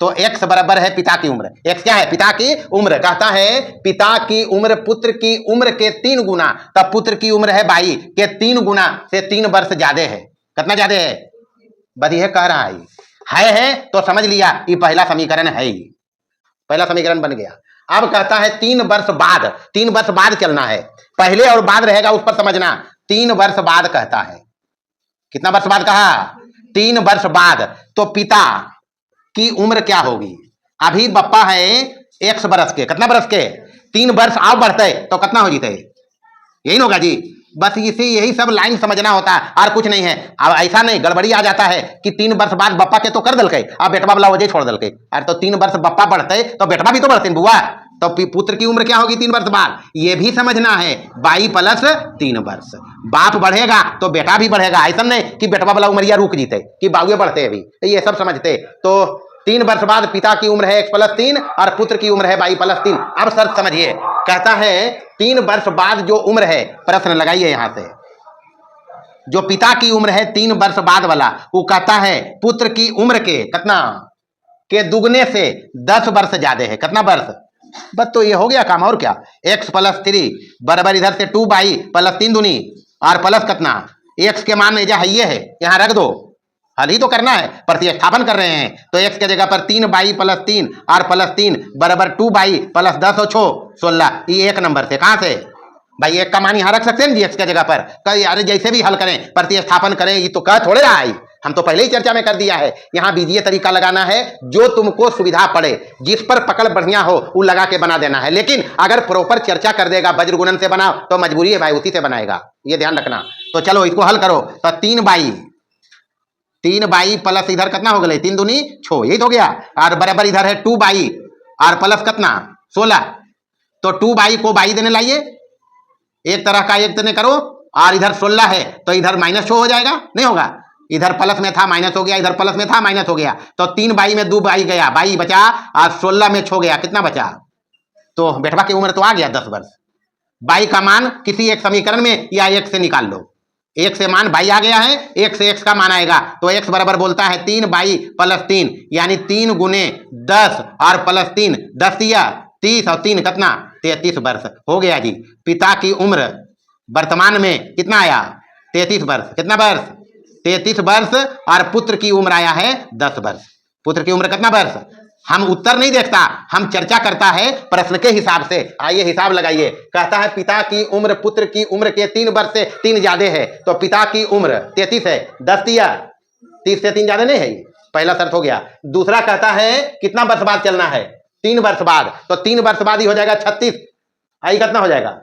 तो x बराबर है पिता की उम्र। x क्या है? पिता की उम्र। कहता है पिता की उम्र पुत्र की उम्र के 3 गुना, तब पुत्र की उम्र है 22 के 3 गुना से 3 वर्ष ज्यादा है। कितना ज्यादा है? बदिए कह रहा है तो समझ लिया ये पहला समीकरण है ही, पहला समीकरण बन गया। अब कहता है 3 वर्ष बाद, 3 वर्ष बाद चलना है, पहले और बाद रहेगा उस पर समझना। 3 वर्ष बाद कहता है, कितना वर्ष बाद कहा? 3 वर्ष बाद। तो पिता की उम्र क्या होगी? अभी बप्पा है x वर्ष के, कितना वर्ष के? 3 वर्ष आओ बढ़ते तो कितना हो जीते? यही होगा जी। बस इसी यही सब लाइन समझना होता है और कुछ नहीं है। अब ऐसा नहीं गड़बड़ी आ जाता है कि 3 वर्ष बाद बप्पा के तो कर दल के, अब बेटवा वाला वजह छोड़ दल के। अरे तो 3 वर्ष बप्पा बढ़ते तो बेटवा भी तो बढ़ते बुआ। तो पुत्र की उम्र क्या होगी 3 वर्ष बाद? ये भी समझना है, 22 प्लस 3 वर्ष। बाप बढ़ेगा तो बेटा भी बढ़ेगा, ऐसा नहीं कि बेटवा वाला उमरिया रुक जीते कि बाबुए बढ़ते अभी, ये सब समझते। तो 3 वर्ष बाद पिता की उम्र है x + 3 और पुत्र की उम्र है 22 + 3। अब शर्त समझिए, कहता है 3 वर्ष बाद जो उम्र है, प्रश्न लगाइए यहां से, जो पिता की उम्र है 3 वर्ष बाद वाला, वो कहता है पुत्र की उम्र के कितना के दुगने से 10 वर्ष ज्यादा है। कितना वर्ष? बस तो ये हो गया काम, और क्या? x + 3 बराबर इधर से 2/22 + 3 दूनी और प्लस कितना x के मान में है, ये है यहां रख दो, हल ही तो करना है, प्रतिस्थापन कर रहे हैं। तो x के जगह पर 3/22 + 3 और +3 बराबर 2/22 + 10 और 6 16। ये 1 नंबर से कहां से भाई 1 का मान यहां रख सकते हैं जी x के जगह पर। यार जैसे भी हल करें प्रतिस्थापन करें, ये तो कह थोड़े रहा है, हम तो पहले ही चर्चा में कर दिया है। यहां बीजीय तरीका लगाना है, जो तुमको सुविधा पड़े, जिस पर पकड़ बढ़िया हो वो लगा के बना देना है। लेकिन अगर प्रॉपर चर्चा कर देगा वज्र गुणन से बनाओ तो मजबूरी है भाई, उसी से बनाएगा, ये ध्यान रखना। तो चलो इसको हल करो। तो 3 बाई प्लस इधर कितना हो गया, 3 दूनी 6, यही तो हो गया। और बराबर इधर है 2 बाई और प्लस कितना 16। तो 2 बाई को बाई देने लाइए, एक तरह का एक देने करो, और इधर 16 है तो इधर -6 हो जाएगा, नहीं होगा। इधर प्लस में था माइनस हो गया, इधर प्लस में था माइनस हो गया। तो 3 बाई में 2 बाई गया, बाई बचा, और 16 में 6 गया, कितना बचा। तो बेटवा की उम्र तो आ गया 10 वर्ष। बाई का मान किसी एक समीकरण में या एक से निकाल लो, एक से मान बाई आ गया है, एक से एक्स का मान आएगा। तो एक्स बराबर बोलता है 3 बाई प्लस 3, यानी 3 गुने 10 और प्लस 3, 10 दिया 30 और 3 कितना 33 वर्ष हो गया जी। पिता की उम्र वर्तमान में कितना आया 33 वर्ष, कितना वर्ष 33 वर्ष, और पुत्र की उम्र आया है 10 वर्ष। पुत्र की उम्र कितना वर्ष, हम उत्तर नहीं देखता, हम चर्चा करता है प्रश्न के हिसाब से। आइए हिसाब लगाइए। कहता है पिता की उम्र पुत्र की उम्र के 3 वर्ष से 3 ज्यादा है, तो पिता की उम्र 33 है, 10 दिया 30 से 3 ज्यादा नहीं है, पहला शर्त हो गया। दूसरा कहता है कितना वर्ष बाद चलना है, 3 वर्ष बाद, तो 3 वर्ष बाद ही हो जाएगा 36, आई कितना हो जाएगा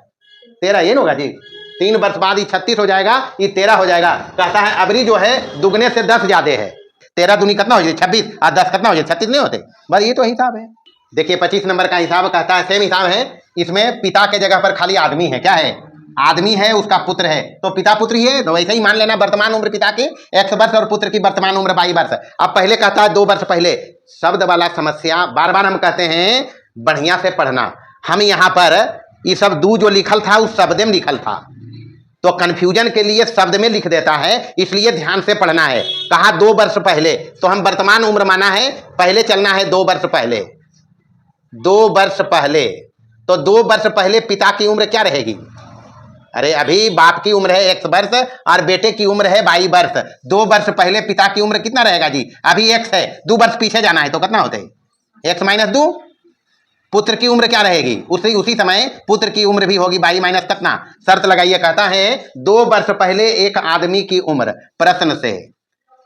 13, ये होगा जी। 3 वर्ष बाद ही 36 हो जाएगा, ये 13 हो जाएगा। कहता है अबरी जो है दुगने से 10 ज्यादा है, 13 दूनी कितना हो जाए 26 और 10 कितना हो जाए 36 नहीं होते, बस ये तो हिसाब है। देखिए 25 नंबर का हिसाब कहता है सेम हिसाब है, इसमें पिता के जगह पर खाली आदमी है, क्या है आदमी है, उसका पुत्र है, तो पिता पुत्र ही है, तो वैसे ही मान लेना वर्तमान उम्र पिता की 1 वर्ष और पुत्र की वर्तमान उम्र 22 वर्ष। अब पहले कहता है 2 वर्ष पहले, शब्द वाला समस्या बार बार हम कहते हैं बढ़िया से पढ़ना। हम यहाँ पर ये सब दू जो लिखल था उस शब्द में लिखल था, तो कंफ्यूजन के लिए शब्द में लिख देता है, इसलिए ध्यान से पढ़ना है। कहा 2 वर्ष पहले, तो हम वर्तमान उम्र माना है, पहले चलना है 2 वर्ष पहले। 2 वर्ष पहले, तो 2 वर्ष पहले पिता की उम्र क्या रहेगी, अरे अभी बाप की उम्र है 1 वर्ष और बेटे की उम्र है 22 वर्ष। 2 वर्ष पहले पिता की उम्र कितना रहेगा जी, अभी x है, 2 वर्ष पीछे जाना है तो कितना होता है x - 2। पुत्र की उम्र क्या रहेगी, उसी समय पुत्र की उम्र भी होगी 22 माइनस कितना, शर्त लगाइए। कहता है 2 वर्ष पहले एक आदमी की उम्र, प्रश्न से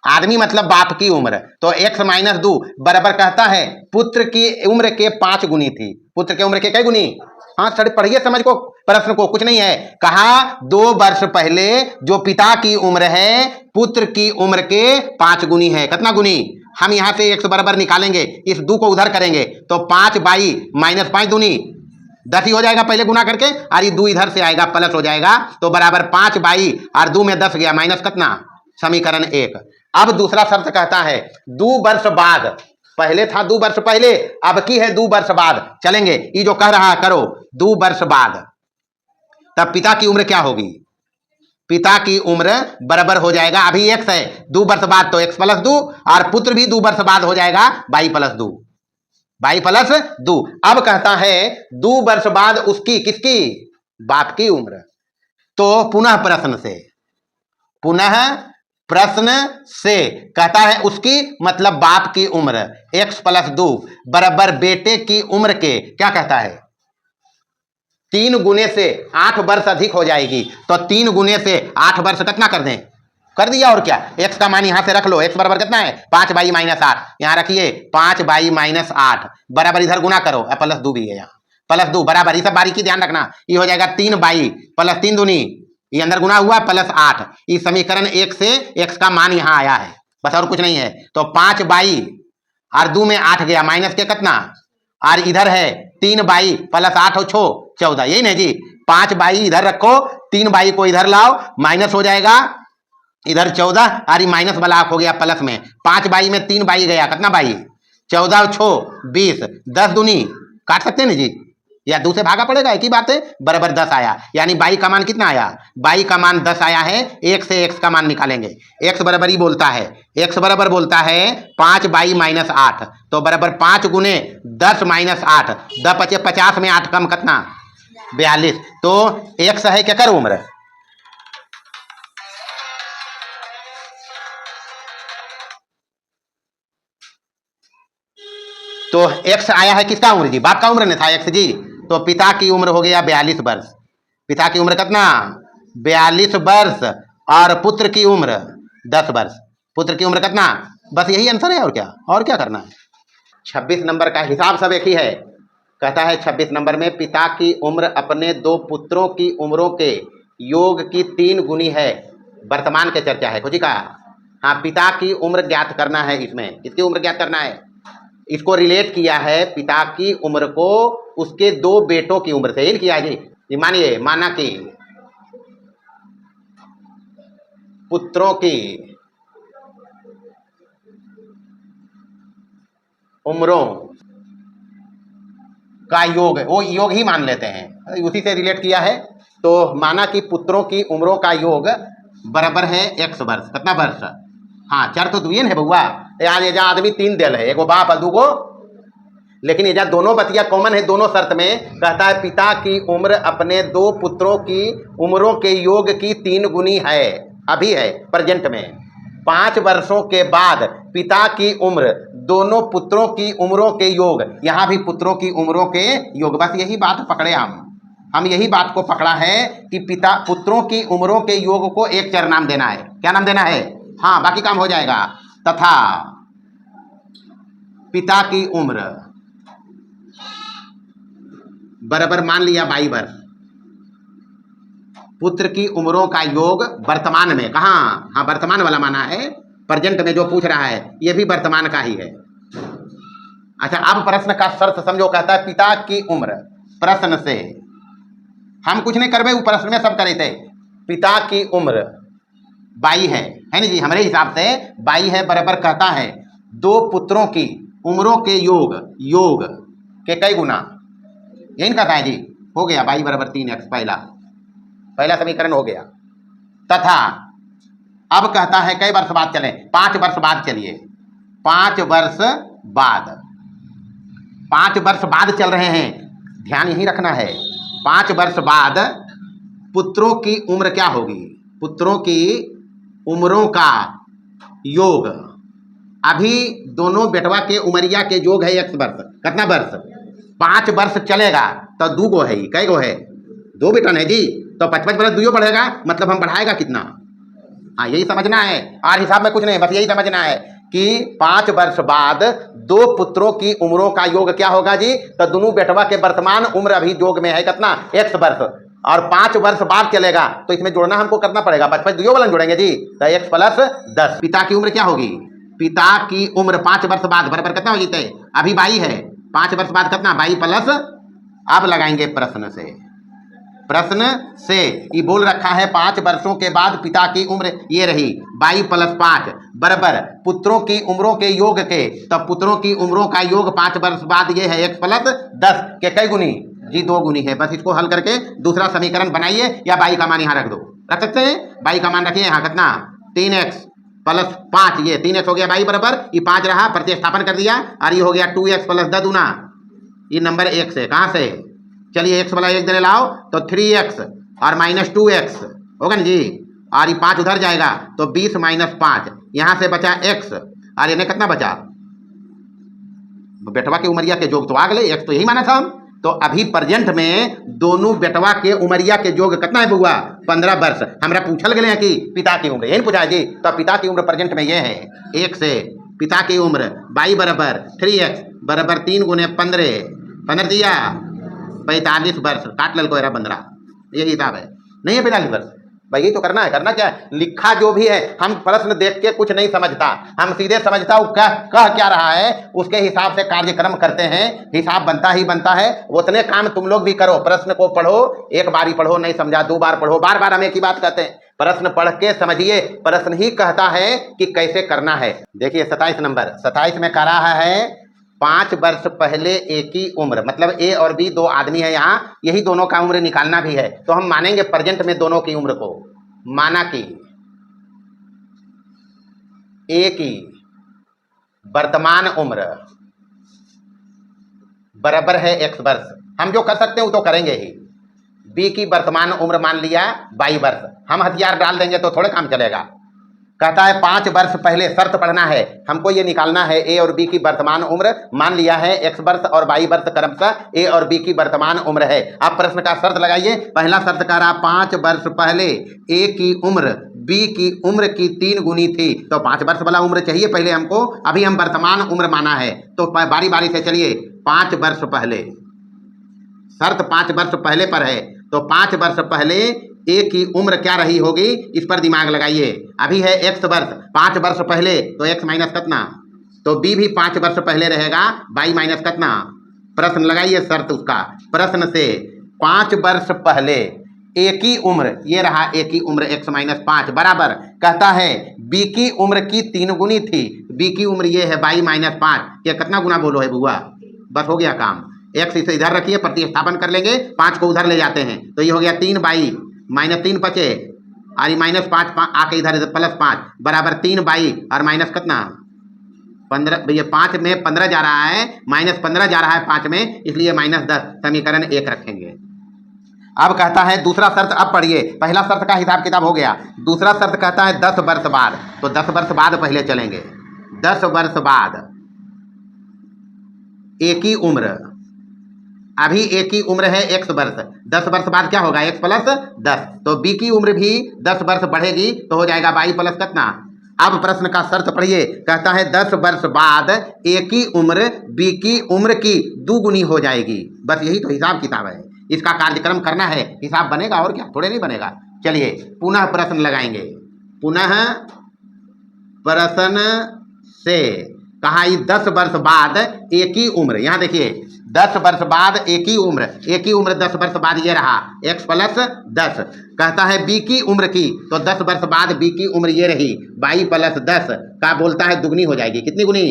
आदमी मतलब बाप की उम्र, तो x - 2 बराबर कहता है पुत्र की उम्र के 5 गुनी थी। पुत्र की उम्र के कई गुनी, हाँ सर पढ़िए समझ को प्रश्न को, कुछ नहीं है। कहा 2 वर्ष पहले जो पिता की उम्र है पुत्र की उम्र के 5 गुनी है, कितना गुनी, हम यहां से x बराबर निकालेंगे, इस 2 को उधर करेंगे तो 5 बाई माइनस 5 दूनी 10 ही हो जाएगा पहले गुना करके, और ये 2 इधर से आएगा प्लस हो जाएगा, तो बराबर 5 बाई और 2 में 10 गया माइनस कितना, समीकरण 1। अब दूसरा शब्द कहता है 2 वर्ष बाद, पहले था 2 वर्ष पहले, अब की है 2 वर्ष बाद, चलेंगे ये जो कह रहा है करो 2 वर्ष बाद, तब पिता की उम्र क्या होगी, पिता की उम्र बराबर हो जाएगा, अभी x है 2 वर्ष बाद तो x + 2, और पुत्र भी 2 वर्ष बाद हो जाएगा 22 + 2, 22 + 2। अब कहता है 2 वर्ष बाद उसकी, किसकी, बाप की उम्र, तो पुनः प्रश्न से कहता है उसकी मतलब बाप की उम्र x + 2 बराबर बेटे की उम्र के, क्या कहता है 3 गुने से 8 वर्ष अधिक हो जाएगी, तो 3 गुने से 8 वर्ष कितना कर दें, कर दिया, और क्या x का मान यहां से रख लो, x बराबर कितना है 5 बाई माइनस 8, यहां रखिए 5 बाई माइनस 8 बराबर इधर गुना करो, प्लस 2 भी है यहाँ, प्लस 2 बराबर, ये सब बारीकी ध्यान रखना, ये हो जाएगा 3 बाई प्लस 3 दूनी, ये अंदर गुना हुआ प्लस 8, इस समीकरण 1 से x का मान यहां आया है, बस और कुछ नहीं है। तो 5 बाई और 2 में 8 गया माइनस के कितना, और इधर है 3 बाई प्लस 8 हो 14, यही नहीं जी, 5 बाई इधर रखो, 3 बाई को इधर लाओ, माइनस हो जाएगा इधर 14, और ये माइनस वाला हो गया प्लस में, 5 बाई में 3 बाई गया, कितना बाई 14 और 6 20, 10 दूनी काट सकते हैं ना जी, या 2 से भागा पड़ेगा, एक ही बात है, बराबर 10 आया, यानी बाई का मान कितना आया, बाई का मान 10 आया है। 1 से x का मान निकालेंगे, x बराबर ही बोलता है, x बराबर बोलता है 5 बाई माइनस 8, तो बराबर 5 गुने 10 माइनस 8, 10 × 50 में 8 कम कितना 42, तो x है क्या कर उम्र, तो x आया है किसका उम्र जी, बाप का उम्र नहीं था x जी, तो पिता की उम्र हो गया 42 वर्ष, पिता की उम्र कितना 42 वर्ष, और पुत्र की उम्र 10 वर्ष, पुत्र की उम्र कितना, बस यही आंसर है, और क्या करना है। 26 नंबर का हिसाब सब एक ही है। कहता है 26 नंबर में पिता की उम्र अपने 2 पुत्रों की उम्रों के योग की 3 गुनी है। वर्तमान के चर्चा है, कुछ कहा। हाँ, पिता की उम्र ज्ञात करना है। इसमें किसकी उम्र ज्ञात करना है, इसको रिलेट किया है पिता की उम्र को उसके 2 बेटों की उम्र से। यही किया जी। मानिए, माना कि पुत्रों की उम्रों का योग, वो योग ही मान लेते हैं, उसी से रिलेट किया है। तो माना कि पुत्रों की उम्रों का योग बराबर है x वर्ष। कितना वर्ष, हाँ, चर तो दुइन है बउआ। यार एजा आदमी 3 दिल है, एगो बाप और दूगो, लेकिन एजा दोनों बतिया कॉमन है। दोनों शर्त में कहता है पिता की उम्र अपने 2 पुत्रों की उम्रों के योग की 3 गुनी है। अभी है प्रेजेंट में। 5 वर्षों के बाद पिता की उम्र दोनों पुत्रों की उम्रों के योग, यहां भी पुत्रों की उम्रों के योग। बस यही बात पकड़े हम यही बात को पकड़ा है कि पिता पुत्रों की उम्रों के योग को एक चर नाम देना है। क्या नाम देना है, हाँ, बाकी काम हो जाएगा। तथा पिता की उम्र बराबर मान लिया 22 वर्ष। पुत्र की उम्रों का योग वर्तमान में, कहाँ, हाँ, वर्तमान वाला माना है। प्रेजेंट में जो पूछ रहा है ये भी वर्तमान का ही है। अच्छा, अब प्रश्न का शर्त समझो। कहता है पिता की उम्र, प्रश्न से हम कुछ नहीं करबे, प्रश्न में सब करे थे। पिता की उम्र 22 है ना जी, हमारे हिसाब से 22 है। बराबर कहता है 2 पुत्रों की उम्रों के योग के कई गुना, यही कहता है जी। हो गया 22 बराबर 3x, पहला समीकरण हो गया। तथा अब कहता है कई वर्ष बाद चले, 5 वर्ष बाद चलिए। 5 वर्ष बाद चल रहे हैं, ध्यान यही रखना है। 5 वर्ष बाद पुत्रों की उम्र क्या होगी, पुत्रों की उम्रों का योग। अभी दोनों बेटवा के उमरिया के योग है x वर्ष। कितना वर्ष, 5 वर्ष चलेगा तो 2 गो है, कई गो है, 2 बेटन है जी। तो 55 वर्ष 2 बढ़ेगा, मतलब हम बढ़ाएगा कितना, हाँ, यही समझना है। और हिसाब में कुछ नहीं, बस यही समझना है कि 5 वर्ष बाद 2 पुत्रों की उम्रों का योग क्या होगा जी। तो दोनों बेटवा के वर्तमान उम्र अभी योग में है कितना, x वर्ष, और 5 वर्ष बाद चलेगा तो इसमें जोड़ना हमको करना पड़ेगा। 55 2 वाला जोड़ेंगे जी, तो x + 10। पिता की उम्र क्या होगी, पिता की उम्र 5 वर्ष बाद बराबर कितना हो जीते, अभी 22 है, 5 वर्ष बाद कितना, 22 + अब लगाएंगे प्रश्न से ये बोल रखा है 5 वर्षों के बाद पिता की उम्र ये रही 22 + 5 बराबर पुत्रों की उम्रों के योग के। तब पुत्रों की उम्रों का योग 5 वर्ष बाद ये है x + 10 के कई गुनी जी, 2 गुनी है। बस इसको हल करके दूसरा समीकरण बनाइए, या 22 का मान यहाँ रख दो, रख सकते हैं। 22 का मान रखिए यहाँ कितना, 3x + 5, ये 3x हो गया 22 बराबर, ये 5 रहा, प्रतिस्थापन कर दिया, और ये हो गया 2x + 10 दूना, ये नंबर 1 से कहाँ से, चलिए x वाला 1 देने लाओ तो 3x और -2x होगा ना जी, और ये 5 उधर जाएगा तो 20 - 5, यहाँ से बचा x, और इन्हें कितना बचा, बेटवा के उमरिया के जोग तो आ गए, x तो यही माना था हम। तो अभी प्रेजेंट में दोनों बेटवा के उमरिया के जोग कितना है बुआ, 15 वर्ष। हमरा पूछल गए हैं कि पिता की उम्र, यही पूछा है जी। तो पिता की उम्र प्रेजेंट में ये है 1 से, पिता की उम्र 22 बराबर 3x बराबर 3 × 15 दिया 45 वर्ष, काट लल को 15, यही हिसाब है। नहीं है 45 वर्ष भाई, यही तो करना है। करना क्या है, लिखा जो भी है, हम प्रश्न देख के कुछ नहीं समझता, हम सीधे समझता हूँ कह क्या रहा है, उसके हिसाब से कार्यक्रम करते हैं, हिसाब बनता ही बनता है। उतने काम तुम लोग भी करो, प्रश्न को पढ़ो, एक बार ही पढ़ो, नहीं समझा 2 बार पढ़ो, बार बार हम एक ही बात कहते हैं, प्रश्न पढ़ के समझिए। प्रश्न ही कहता है कि कैसे करना है। देखिए 27 नंबर, 27 में कह रहा है 5 वर्ष पहले एक ही उम्र, मतलब A और B 2 आदमी है यहाँ, यही दोनों का उम्र निकालना भी है। तो हम मानेंगे प्रेजेंट में दोनों की उम्र को, माना कि A की वर्तमान उम्र बराबर है x वर्ष, हम जो कर सकते हैं वो तो करेंगे ही। B की वर्तमान उम्र मान लिया 22 वर्ष, हम हथियार डाल देंगे तो थोड़े काम चलेगा। कहता है 5 वर्ष पहले, शर्त पढ़ना है हमको, ये निकालना है ए और बी की वर्तमान उम्र। मान लिया है x वर्ष और y वर्ष क्रमशः ए और बी की वर्तमान उम्र है। अब प्रश्न का शर्त लगाइए। पहला शर्त कह रहा 5 वर्ष पहले ए की उम्र बी की उम्र की 3 गुनी थी, तो 5 वर्ष वाला उम्र चाहिए पहले हमको। अभी हम वर्तमान उम्र माना है, तो बारी बारी से चलिए। 5 वर्ष पहले, शर्त 5 वर्ष पहले पर है, तो 5 वर्ष पहले ए की उम्र क्या रही होगी, इस पर दिमाग लगाइए। अभी है x वर्ष, 5 वर्ष पहले तो x माइनस कितना, तो b भी 5 वर्ष पहले रहेगा, y माइनस कितना। प्रश्न लगाइए शर्त उसका। प्रश्न से 5 वर्ष पहले ए की उम्र, ये रहा ए की उम्र x माइनस 5 बराबर, कहता है b की उम्र की 3 गुनी थी। b की उम्र ये है y माइनस 5, ये कितना गुना बोलो है बुआ, बस हो गया काम। x इसे इधर रखिए, प्रतिस्थापन कर लेंगे, 5 को उधर ले जाते हैं, तो ये हो गया 3y माइनस 3 बचे, और माइनस 5 आके इधर प्लस 5 बराबर 3y और माइनस कितना 15। ये 5 में 15 जा रहा है, माइनस 15 जा रहा है 5 में, इसलिए माइनस 10, समीकरण 1 रखेंगे। अब कहता है दूसरा शर्त, अब पढ़िए। पहला शर्त का हिसाब किताब हो गया, दूसरा शर्त कहता है 10 वर्ष बाद, तो 10 वर्ष बाद पहले चलेंगे। 10 वर्ष बाद ए की उम्र, अभी ए की उम्र है x वर्ष, 10 वर्ष बाद क्या होगा x प्लस 10, तो b की उम्र भी 10 वर्ष बढ़ेगी, तो हो जाएगा y प्लस कितना। अब प्रश्न का शर्त पढ़िए, कहता है 10 वर्ष बाद ए की उम्र b की उम्र की 2 गुनी हो जाएगी। बस यही तो हिसाब किताब है, इसका कार्यक्रम करना है, हिसाब बनेगा और क्या, थोड़े नहीं बनेगा। चलिए पुनः प्रश्न लगाएंगे। पुनः प्रश्न से कहा 10 वर्ष बाद ए की उम्र, यहाँ देखिए 10 वर्ष बाद ए की उम्र 10 वर्ष बाद ये रहा x प्लस 10, कहता है b की उम्र की, तो 10 वर्ष बाद b की उम्र ये रही y प्लस 10 का बोलता है दुगनी हो जाएगी। कितनी गुनी,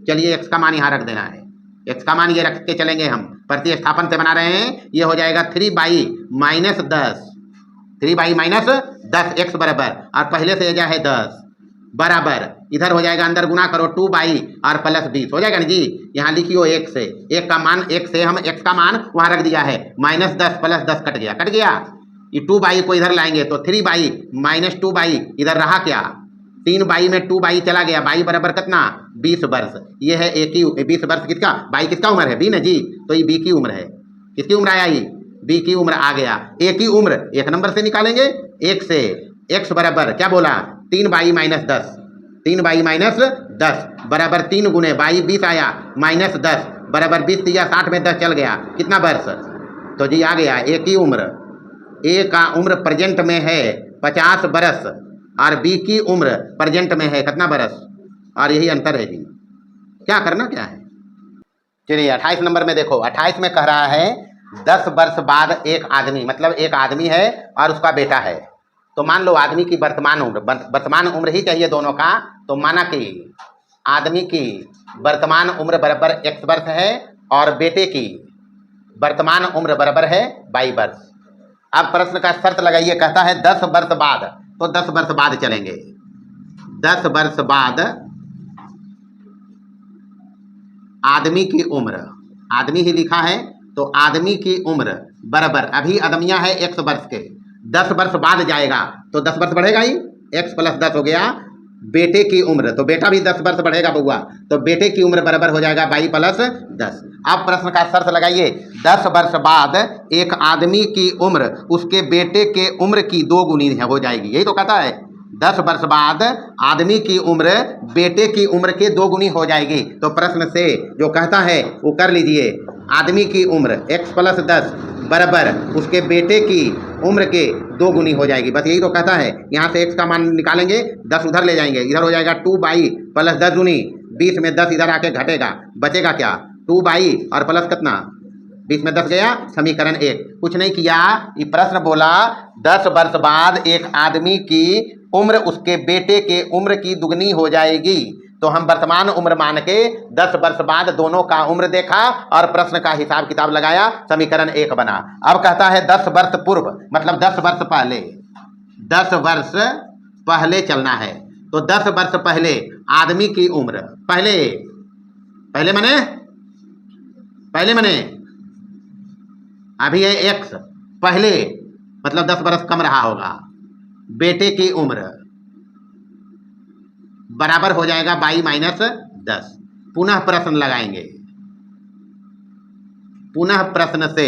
चलिए x का मान यहाँ रख देना है, x का मान ये रख के चलेंगे, हम प्रतिस्थापन से बना रहे हैं, ये हो जाएगा 3y minus 10, 3y minus 10 x बराबर, और पहले से यह है 10 बराबर, इधर हो जाएगा अंदर गुना करो 2y और प्लस 20 हो जाएगा ना जी। यहाँ लिखियो 1 से, 1 का मान, 1 से हम x का मान वहाँ रख दिया है, माइनस 10 प्लस 10 कट गया। ये 2y को इधर लाएंगे तो 3y माइनस 2y, इधर रहा क्या 3y में 2y चला गया, y बराबर कितना 20 वर्ष। ये है a की 20 वर्ष, किसका y किसका उम्र है, b ना जी, तो ये b की उम्र है। किसकी उम्र आया, ये b की उम्र आ गया। a की उम्र 1 नंबर से निकालेंगे, 1 से x बराबर क्या बोला 3y माइनस 10, 3y माइनस 10 बराबर 3 गुने y 20 आया माइनस 10 बराबर 20 दिया, 60 में 10 चल गया, कितना वर्ष, तो जी आ गया ए की उम्र, ए का उम्र प्रेजेंट में है 50 बरस और बी की उम्र प्रेजेंट में है कितना बरस, और यही अंतर है जी। क्या करना क्या है, चलिए 28 नंबर में देखो। 28 में कह रहा है 10 वर्ष बाद एक आदमी, मतलब एक आदमी है और उसका बेटा है, तो मान लो आदमी की वर्तमान उम्र ही चाहिए दोनों का, तो माना कि आदमी की वर्तमान उम्र बराबर x वर्ष है और बेटे की वर्तमान उम्र बराबर है y वर्ष। अब प्रश्न का शर्त लगाइए, कहता है 10 वर्ष बाद, तो 10 वर्ष बाद चलेंगे। 10 वर्ष बाद आदमी की उम्र, आदमी ही लिखा है, तो आदमी की उम्र बराबर, अभी आदमिया है x वर्ष के, 10 वर्ष बाद जाएगा तो 10 वर्ष बढ़ेगा ही, x प्लस 10 हो गया। बेटे की उम्र, तो बेटा भी 10 वर्ष बढ़ेगा बउआ, तो बेटे की उम्र बराबर हो जाएगा y प्लस 10। अब प्रश्न का शर्त लगाइए, 10 वर्ष बाद एक आदमी की उम्र उसके बेटे के उम्र की 2 गुनी हो जाएगी, यही तो कहता है। 10 वर्ष बाद आदमी की उम्र बेटे की उम्र के 2 गुनी हो जाएगी, तो प्रश्न से जो कहता है वो कर लीजिए। आदमी की उम्र x प्लस 10 बराबर उसके बेटे की उम्र के 2 गुनी हो जाएगी, बस यही तो कहता है। यहाँ से x का मान निकालेंगे, 10 उधर ले जाएंगे, इधर हो जाएगा 2y प्लस 10 गुनी 20 में 10 इधर आके घटेगा, बचेगा क्या 2y और प्लस कितना 20 में 10 गया, समीकरण 1। कुछ नहीं किया, ये प्रश्न बोला 10 वर्ष बाद एक आदमी की उम्र उसके बेटे के उम्र की दुगनी हो जाएगी, तो हम वर्तमान उम्र मान के 10 वर्ष बाद दोनों का उम्र देखा और प्रश्न का हिसाब किताब लगाया, समीकरण 1 बना। अब कहता है 10 वर्ष पूर्व, मतलब 10 वर्ष पहले, 10 वर्ष पहले चलना है, तो 10 वर्ष पहले आदमी की उम्र, पहले मने अभी है x, पहले मतलब 10 वर्ष कम रहा होगा। बेटे की उम्र बराबर हो जाएगा बाई माइनस 10। पुनः प्रश्न लगाएंगे। पुनः प्रश्न से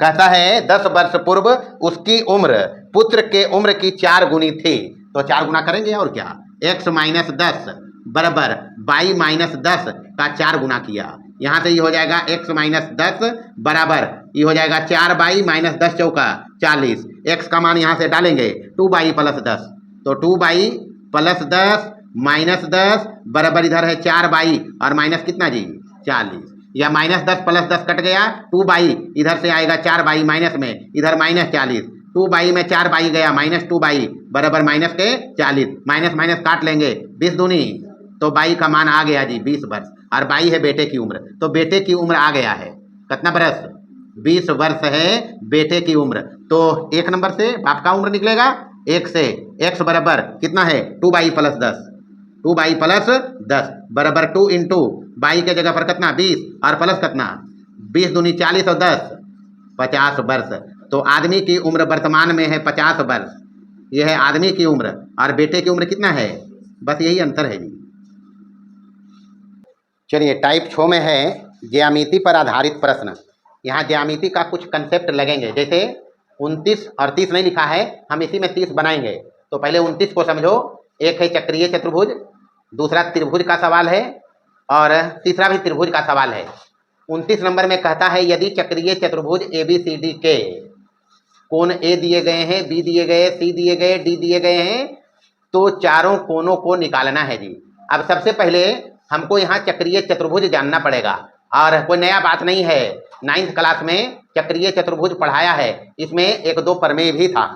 कहता है 10 वर्ष पूर्व उसकी उम्र पुत्र के उम्र की 4 गुनी थी, तो 4 गुना करेंगे और क्या, x माइनस 10 बराबर बाई माइनस 10 का 4 गुना किया। यहां से ये हो जाएगा x माइनस 10 बराबर ये हो जाएगा 4 बाई माइनस 10 चौका 40। x का मान यहां से डालेंगे 2 बाई प्लस 10, तो 2 बाई प्लस 10 माइनस 10 बराबर इधर है 4 बाई और माइनस कितना जी 40, या माइनस 10 प्लस 10 कट गया 2 बाई, इधर से आएगा 4 बाई माइनस में, इधर माइनस 40, 2 बाई में 4 बाई गया माइनस 2 बाई बराबर माइनस के 40, माइनस माइनस काट लेंगे 20 दूनी, तो बाई का मान आ गया जी 20 वर्ष। और बाई है बेटे की उम्र, तो बेटे की उम्र आ गया है कितना बरस 20 वर्ष है बेटे की उम्र। तो 1 नंबर से बाप का उम्र निकलेगा 1 से x बराबर कितना है 2 बाई प्लस 10, 2 बाई प्लस 10 बराबर 2 इंटू बाई के जगह पर कितना 20 और प्लस कितना 20 दूनी 40 और 10 50 वर्ष। तो आदमी की उम्र वर्तमान में है 50 वर्ष, यह है आदमी की उम्र, और बेटे की उम्र कितना है, बस यही अंतर है जी। चलिए टाइप 6 में है ज्यामिति पर आधारित प्रश्न। यहाँ ज्यामिति का कुछ कंसेप्ट लगेंगे, जैसे 29 और 30 नहीं लिखा है, हम इसी में 30 बनाएंगे। तो पहले 29 को समझो, एक है चक्रीय चतुर्भुज, दूसरा त्रिभुज का सवाल है और तीसरा भी त्रिभुज का सवाल है। 29 नंबर में कहता है यदि चक्रीय चतुर्भुज ABCD के कोण A दिए गए हैं, B दिए गए, C दिए गए, D दिए गए हैं, तो चारों कोणों को निकालना है जी। अब सबसे पहले हमको यहाँ चक्रीय चतुर्भुज जानना पड़ेगा, और कोई नया बात नहीं है, 9th क्लास में चक्रीय चतुर्भुज पढ़ाया है, इसमें 1-2 प्रमेय भी था।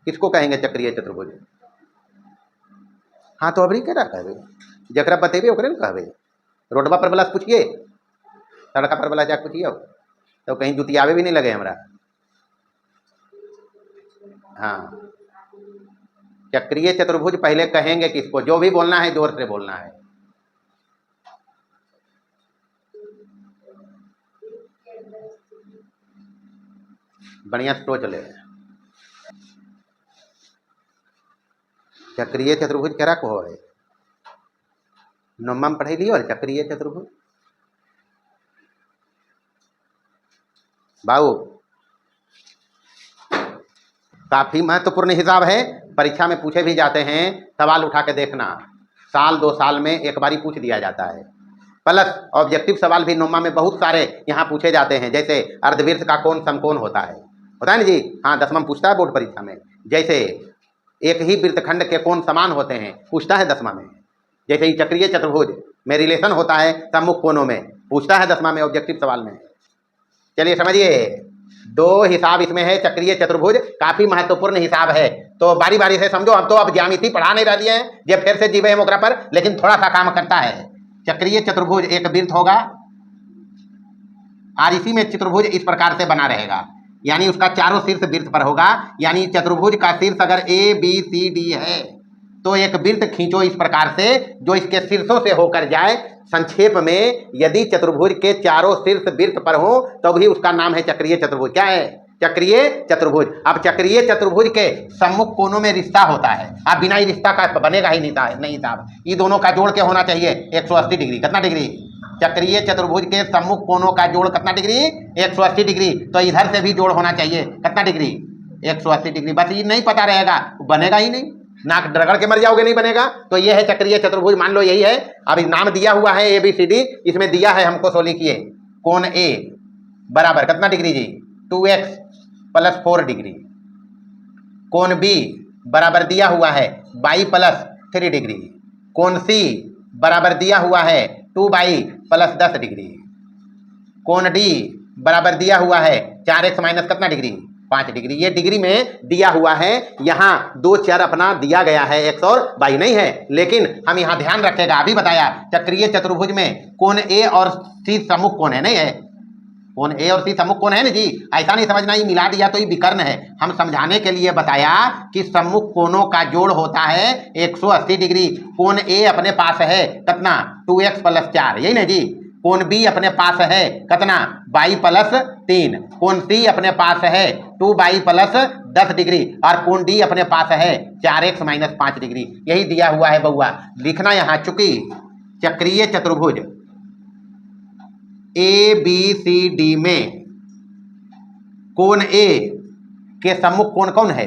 किसको कहेंगे चक्रीय चतुर्भुज, हाँ तो अभी क्या कहबे, जकरा बतेबे ओकरे न कहबे। रोडवा पर वाला पूछिए, सड़का पर वाला जाके पूछिए, तो कहीं जुतियावे भी नहीं लगे हमरा। हाँ चक्रीय चतुर्भुज पहले कहेंगे किसको, जो भी बोलना है जोर से बोलना है। बढ़िया स्लो चले। चक्रीय चतुर्भुज करा को है, नम्मा में पढ़े लियो चक्रीय चतुर्भुज बाबू, काफी महत्वपूर्ण हिसाब है, परीक्षा में पूछे भी जाते हैं, सवाल उठा के देखना, साल 2 साल में एक बार ही पूछ दिया जाता है। प्लस ऑब्जेक्टिव सवाल भी नोमा में बहुत सारे यहाँ पूछे जाते हैं, जैसे अर्धवृत्त का कोण समकोण होता है ना जी, हाँ 10वां में पूछता है बोर्ड परीक्षा में। जैसे एक ही वृत्तखंड के कोण समान होते हैं, पूछता है 10वां में। जैसे ही चक्रीय चतुर्भुज में रिलेशन होता है सम्मुख कोणों में, पूछता है 10वां में ऑब्जेक्टिव सवाल में। चलिए समझिए, 2 हिसाब इसमें है, चक्रीय चतुर्भुज काफी महत्वपूर्ण हिसाब है, तो बारी बारी से समझो। हम तो अब ज्यामिति पढ़ा नहीं रही है, जब फिर से जीवे हम ओकरा पर, लेकिन थोड़ा सा काम करता है। चक्रीय चतुर्भुज एक वृत्त होगा और इसी में चतुर्भुज इस प्रकार से बना रहेगा, यानी उसका चारों शीर्ष वृत्त पर होगा, यानी चतुर्भुज का शीर्ष अगर ABCD है तो एक वृत्त खींचो इस प्रकार से जो इसके शीर्षों से होकर जाए। संक्षेप में यदि चतुर्भुज के चारों शीर्ष वृत्त पर हो तो भी उसका नाम है चक्रीय चतुर्भुज। क्या है, चक्रीय चतुर्भुज। अब चक्रीय चतुर्भुज के सम्मुख कोनों में रिश्ता होता है, अब बिना ही रिश्ता का बनेगा ही नहीं साहब, ये दोनों का जोड़ के होना चाहिए 180 डिग्री। कितना डिग्री, चक्रीय चतुर्भुज के सम्मुख कोनों का जोड़ कितना डिग्री 180 डिग्री, तो इधर से भी जोड़ होना चाहिए कितना डिग्री 180 डिग्री। बस ये नहीं पता रहेगा बनेगा ही नहीं, नाक रगड़ के मर जाओगे नहीं बनेगा। तो ये है चक्रीय चतुर्भुज, मान लो यही है। अब नाम दिया हुआ है ABCD, इसमें दिया है हमको, सो लिखिए कोण A बराबर कितना डिग्री जी 2x + 4 डिग्री, कोण B बराबर दिया हुआ है y + 3 डिग्री, कोण C बराबर दिया हुआ है 2y + 10 डिग्री, कोण D बराबर दिया हुआ है 4x - कितना डिग्री 5 डिग्री। ये डिग्री में दिया हुआ है, यहाँ 2 चर अपना दिया गया है, x और y नहीं है, लेकिन हम यहाँ ध्यान रखेगा। अभी बताया चक्रीय चतुर्भुज में कोण A और C सम्मुख कोण है, नहीं है, कोण A और C सम्मुख कोण है ना जी। ऐसा नहीं समझना ये मिला दिया तो ये विकर्ण है, हम समझाने के लिए बताया कि सम्मुख कोणों का जोड़ होता है 180 डिग्री। कोण A अपने पास है कितना 2x + 4, यही ना जी। कोण बी अपने पास है कितना 22+3, कोण सी अपने पास है 2y+10 डिग्री और कोण डी अपने पास है 4x - 5 डिग्री। यही दिया हुआ है बउआ। लिखना यहाँ चूंकि चक्रीय चतुर्भुज ABCD में कोण ए के सम्मुख कोण कौन है?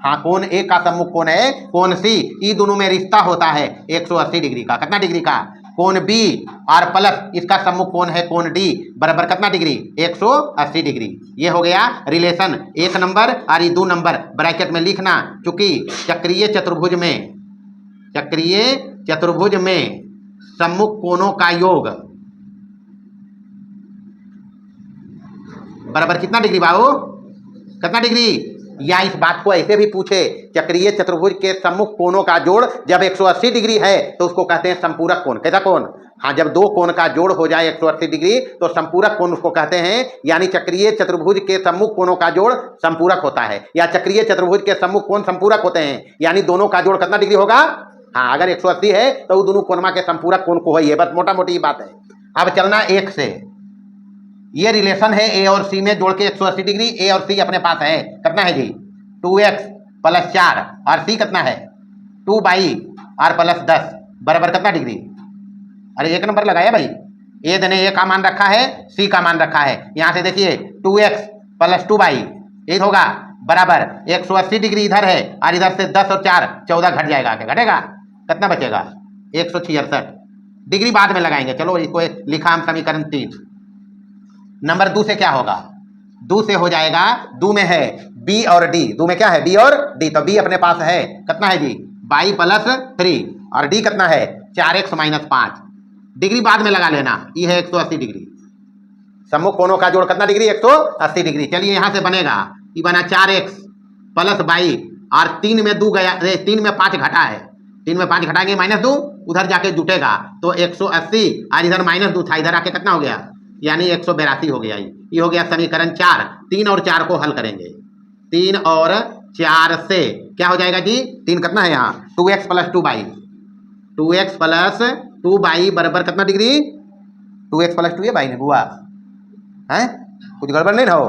हाँ, कोण ए का सम्मुख कोण है कोण सी। ई दोनों में रिश्ता होता है 180 डिग्री का। कितना डिग्री का? कोण बी और प्लस इसका सम्मुख कोण है कोण डी बराबर कितना डिग्री? 180 डिग्री। ये हो गया रिलेशन 1 नंबर और ये 2 नंबर ब्रैकेट में लिखना। चूंकि चक्रीय चतुर्भुज में सम्मुख कोणों का योग बराबर कितना डिग्री बाबू? कितना डिग्री? या इस बात को ऐसे भी पूछे, चक्रीय चतुर्भुज के सम्मुख कोणों का जोड़ जब 180 डिग्री है तो उसको कहते हैं संपूरक कोण। कैसा कोण? हाँ, जब दो कोण का जोड़ हो जाए 180 डिग्री तो संपूरक कोण उसको कहते हैं। यानी चक्रीय चतुर्भुज के सम्मुख कोणों का जोड़ संपूरक होता है, या चक्रीय चतुर्भुज के सम्मुख कोण संपूरक होते हैं। यानी दोनों का जोड़ कितना डिग्री होगा? हाँ, अगर 180 है तो दोनों कोणमा के संपूरक कोण को है। बस मोटा मोटी बात है। अब चलना 1 से। ये रिलेशन है ए और सी में जोड़ के 180 डिग्री। ए और सी अपने पास है कितना है जी? 2x+4 और सी कितना है? 2y और +10 बराबर कितना डिग्री? अरे 1 नंबर लगाया भाई। ए देने ए का मान रखा है, सी का मान रखा है। यहाँ से देखिए 2x + 2y ये होगा बराबर 180 डिग्री इधर है और इधर से 10 और 4 14 घट जाएगा। आगे घटेगा कितना बचेगा? 166 डिग्री बाद में लगाएंगे। चलो इसको लिखा हम समीकरण 3। नंबर 2 से क्या होगा? 2 से हो जाएगा, 2 में है बी और डी। 2 में क्या है? बी और डी। तो बी अपने पास है कितना है जी? y+3 और डी कितना है? 4x - 5 डिग्री बाद में लगा लेना। ये है 180 डिग्री। सम्मुख कोणों का जोड़ कितना डिग्री? 180 डिग्री। चलिए यहाँ से बनेगा, ये बना 4x + y और 3 में 2 गया, 3 में 5 घटा है। 3 में 5 घटाएंगे -2 उधर जाके जुटेगा तो 180 और इधर -2 था, इधर आके कितना हो गया? यानी 182 हो गया। ये हो गया समीकरण 4। 3 और 4 को हल करेंगे। 3 और 4 से क्या हो जाएगा जी? 3 कितना है यहाँ? 2x + 2y। 2x + 2y बराबर कितना डिग्री? 2x + 2 है भाई ने बुआ है, कुछ गड़बड़ नहीं ना हो?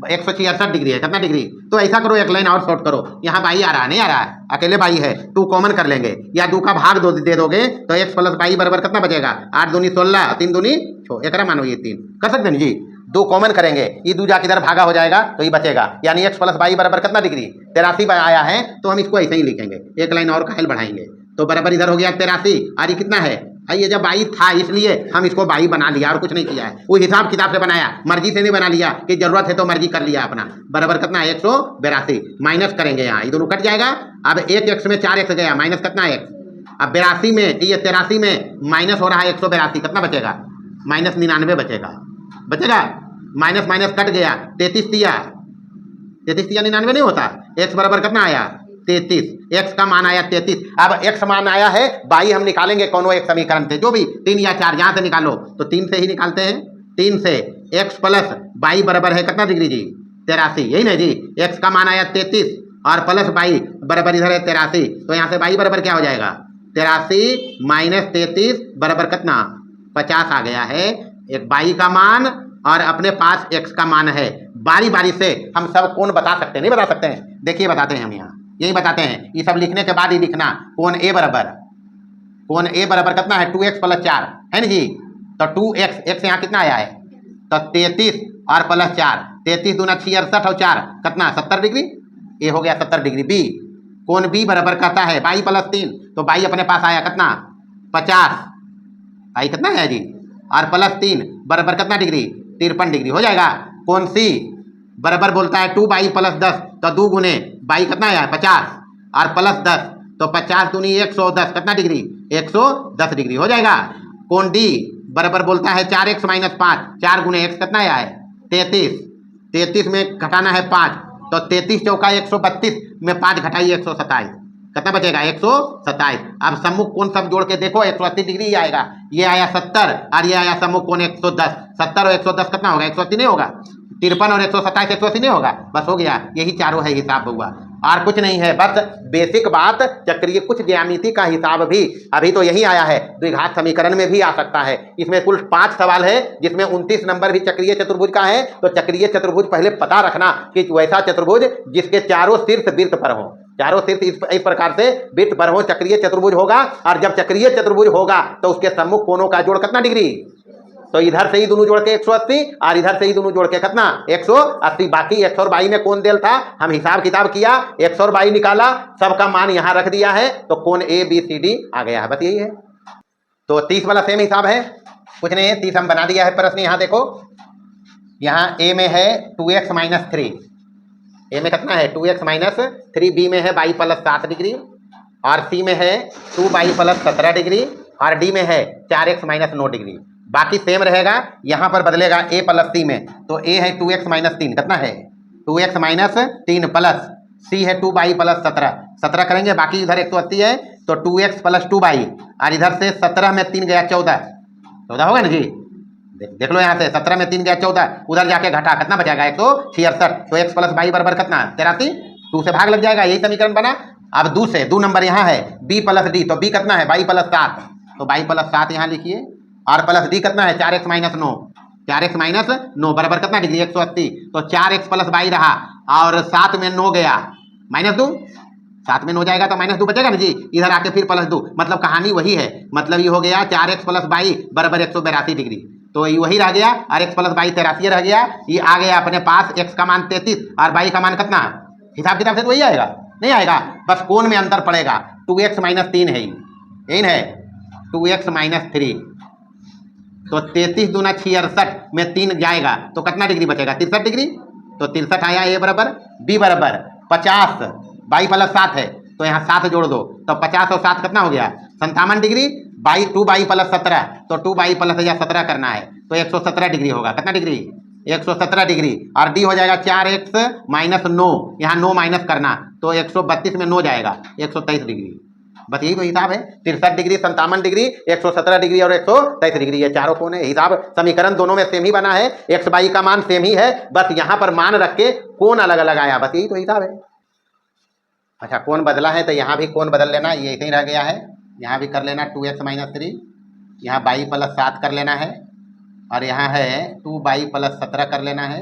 166 डिग्री है। कितना डिग्री? तो ऐसा करो, एक लाइन और शॉर्ट करो। यहाँ बाई आ रहा है, नहीं आ रहा है? अकेले बाई है, 2 कॉमन कर लेंगे या 2 का भाग दे दोगे तो x + y बराबर कितना बचेगा? 8 दूनी 16, 3 दूनी 6। एकरा मानो ये 3 कर सकते हैं जी। 2 कॉमन करेंगे, ये 2 जाके इधर भागा हो जाएगा तो ये बचेगा। यानी x + y बराबर कितना डिग्री? 83 आया है। तो हम इसको ऐसे ही लिखेंगे, एक लाइन और कायल बढ़ाएंगे तो बराबर इधर हो गया 83 और ये कितना है? ये जब बाई था इसलिए हम इसको बाई बना लिया और कुछ नहीं किया है। वो हिसाब किताब से बनाया, मर्जी से नहीं बना लिया कि जरूरत है तो मर्जी कर लिया अपना। बराबर कितना है? 182 माइनस करेंगे, यहाँ ये दोनों कट जाएगा। अब 1x में 4x गया, माइनस कितना है? अब 82 में ये 83 में माइनस हो रहा है 182, कितना बचेगा? -99 बचेगा। बचेगा माइनस माइनस कट गया, 33 दिया 99 नहीं होता। x बराबर कितना आया? 33। x का मान आया 33। अब x मान आया है, बाई हम निकालेंगे कोनो एक समीकरण से, जो भी 3 या 4 यहाँ से निकालो तो 3 से ही निकालते हैं। 3 से x + y बराबर है कितना डिग्री जी? 83, यही ना जी? x का मान आया 33 और प्लस y बराबर इधर है 83, तो यहाँ से y बराबर क्या हो जाएगा? 83 - 33 बराबर कितना? 50 आ गया है। एक y का मान और अपने पास x का मान है। बारी बारी से हम सब कोण बता सकते हैं, नहीं बता सकते हैं? देखिए बताते हैं हम, यहाँ यही बताते हैं। ये सब लिखने के बाद ही लिखना कोण ए बराबर कितना है? 2x + 4 है ना जी? तो 2x यहाँ कितना आया है? तो 33 और +4, 33 दूना 66 और 4 कितना? 70 डिग्री। ये हो गया 70 डिग्री। बी कोण बी बराबर कहता है y + 3, तो y अपने पास आया कितना? 50। y कितना है जी? और +3 बराबर कितना डिग्री? 53 डिग्री हो जाएगा। कोण सी बराबर बोलता है 2y + 10, तो 2 गुने y कितना आया? 50 और +10, तो 50 दूनी 110 कितना डिग्री? 110 डिग्री हो जाएगा। कोण डी बराबर बोलता है 4x - 5, 4 गुने x कितना आया है? 33। 33 में घटाना है 5, तो 33 चौका 132 में 5 घटाइए 127, कितना बचेगा? 127। अब सम्मुख कोण सब जोड़ के देखो 180 डिग्री आएगा। ये आया 70 और ये आया सम्मुख कोण 110। 70 और 110 कितना होगा? 180 नहीं होगा? 53 और 127 180 नहीं होगा? बस हो गया। यही चारों है हिसाब हुआ। और कुछ नहीं है, बस बेसिक बात। चक्रीय कुछ ज्यामिति का हिसाब भी अभी तो यही आया है, द्विघात समीकरण में भी आ सकता है। इसमें कुल 5 सवाल है, जिसमें 29 नंबर भी चक्रीय चतुर्भुज का है। तो चक्रीय चतुर्भुज पहले पता रखना कि वैसा चतुर्भुज जिसके चारों शीर्ष वृत्त पर हो, चारों शीर्ष इस प्रकार से वृत्त पर हो, चक्रीय चतुर्भुज होगा। और जब चक्रीय चतुर्भुज होगा तो उसके सम्मुख कोणों का जोड़ कितना डिग्री, तो इधर से ही दोनों जोड़ के 180 और इधर से ही दोनों जोड़ के कितना 180। बाकी 100 और 22 में कौन देल था, हम हिसाब किताब किया, 100 और 22 निकाला, सबका मान यहां रख दिया है, तो कौन ए बी सी डी आ गया है, बस यही है। तो 30 वाला सेम हिसाब है, कुछ नहीं है, 30 हम बना दिया है प्रश्न। यहां देखो, यहां ए में है 2x - 3, ए में कितना है 2x - 3, बी में है y + 7 डिग्री, और सी में है 2y + 17 डिग्री, और डी में है 4x - 9 डिग्री। बाकी सेम रहेगा, यहां पर बदलेगा a + c में, तो a है 2x - 3, कितना है 2x - 3 प्लस c है 2y + 17 करेंगे, बाकी इधर 180 है, तो 2x + 2y, और इधर से 17 में 3 गया 14 होगा ना जी, देख लो यहाँ से 17 में 3 गया 14, उधर जाके घटा, कितना बचाएगा 166, तो x + y बराबर कितना 83, 2 से भाग लग जाएगा, यही समीकरण बना। अब 2 नंबर यहाँ है b + d, तो b कितना है y + 7, तो y + 7 यहाँ लिखिए, और प्लस डी कितना है 4x - 9, 4x - 9 बराबर कितना डिग्री 180, तो 4x + y रहा, और 7 में 9 गया -2, 7 में 9 जाएगा तो -2 बचेगा ना जी, इधर आके फिर +2, मतलब कहानी वही है, मतलब ये हो गया 4x + y बराबर 182 डिग्री, तो ये वही रह गया, और x + y 83 रह गया। ये आ गया अपने पास x का मान 33 और y का मान कितना, हिसाब किताब से तो वही आएगा, नहीं आएगा, बस कोण में अंतर पड़ेगा, 2x - 3 है, यही है 2x - 3, तो 33 दूना 66 में 3 जाएगा तो कितना डिग्री बचेगा 63 डिग्री, तो 63 आया। ए बराबर बी बराबर 50, y + 7 है, तो यहाँ 7 जोड़ दो, तो 50 और 7 कितना हो गया 57 डिग्री, 2y + 17, तो 2y + 17 करना है, तो 117 डिग्री होगा, कितना डिग्री 117 डिग्री, और डी हो जाएगा 4x - 9, यहाँ 9 माइनस करना, तो 132 में 9 जाएगा 123 डिग्री, बस यही तो हिसाब है। 63 डिग्री, 57 डिग्री, 117 डिग्री और 123 डिग्री, ये चारों कोण है। हिसाब समीकरण दोनों में सेम ही बना है, x y का मान सेम ही है, बस यहाँ पर मान रख के कोण अलग अलग आया, बस यही तो हिसाब है। अच्छा, कोण बदला है तो यहाँ भी कोण बदल लेना, ये ऐसे ही रह गया है, यहाँ भी कर लेना 2x - 3, यहाँ y + 7 कर लेना है, और यहाँ है 2y + 17 कर लेना है,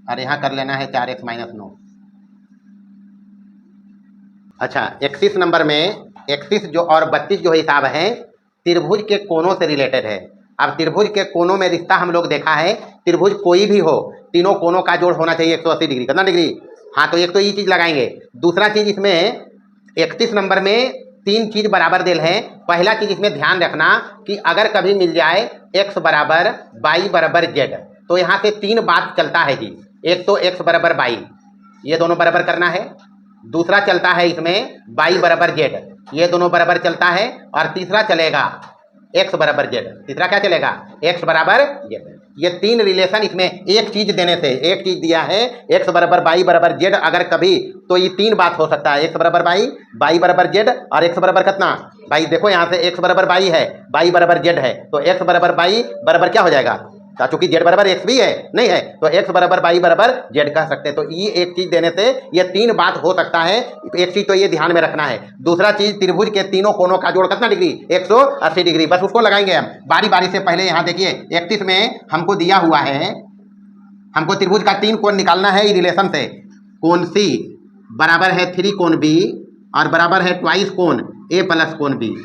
और यहाँ कर लेना है 4x - 9। अच्छा, 31 नंबर में 31 जो और 32 जो हिसाब है त्रिभुज के कोणों से रिलेटेड है। अब त्रिभुज के कोणों में रिश्ता हम लोग देखा है, त्रिभुज कोई भी हो, तीनों कोणों का जोड़ होना चाहिए 180 डिग्री, कितना डिग्री, हाँ, तो एक तो ये चीज़ लगाएंगे। दूसरा चीज़ इसमें 31 नंबर में 3 चीज़ बराबर देल है। पहला चीज़ इसमें ध्यान रखना कि अगर कभी मिल जाए x बराबर y बराबर z, तो यहाँ से 3 बात चलता है जी। एक तो x बराबर y, ये दोनों बराबर करना है, दूसरा चलता है इसमें y बराबर z, ये दोनों बराबर चलता है, और तीसरा चलेगा x बराबर z, तीसरा क्या चलेगा x बराबर z। ये 3 रिलेशन इसमें एक चीज देने से, एक चीज दिया है x बराबर y बराबर z, अगर कभी तो ये 3 बात हो सकता है, x बराबर y बराबर z, और x बराबर कितना भाई, देखो यहाँ से x बराबर y है, y बराबर z है, तो x बराबर y बराबर क्या हो जाएगा, चूंकि z बराबर x भी है, नहीं है, तो x बराबर y बराबर z कह सकते हैं। तो ये एक चीज देने से ये 3 बात हो सकता है, एक चीज तो ये ध्यान में रखना है। दूसरा चीज, त्रिभुज के तीनों कोणों का जोड़ कितना डिग्री 180 डिग्री, बस उसको लगाएंगे हम बारी बारी से। पहले यहाँ देखिए 31 में हमको दिया हुआ है, हमको त्रिभुज का 3 कोण निकालना है रिलेशन से। कोण C बराबर है 3 कोण B, और बराबर है ट्वाइस कोण A प्लस कोण B।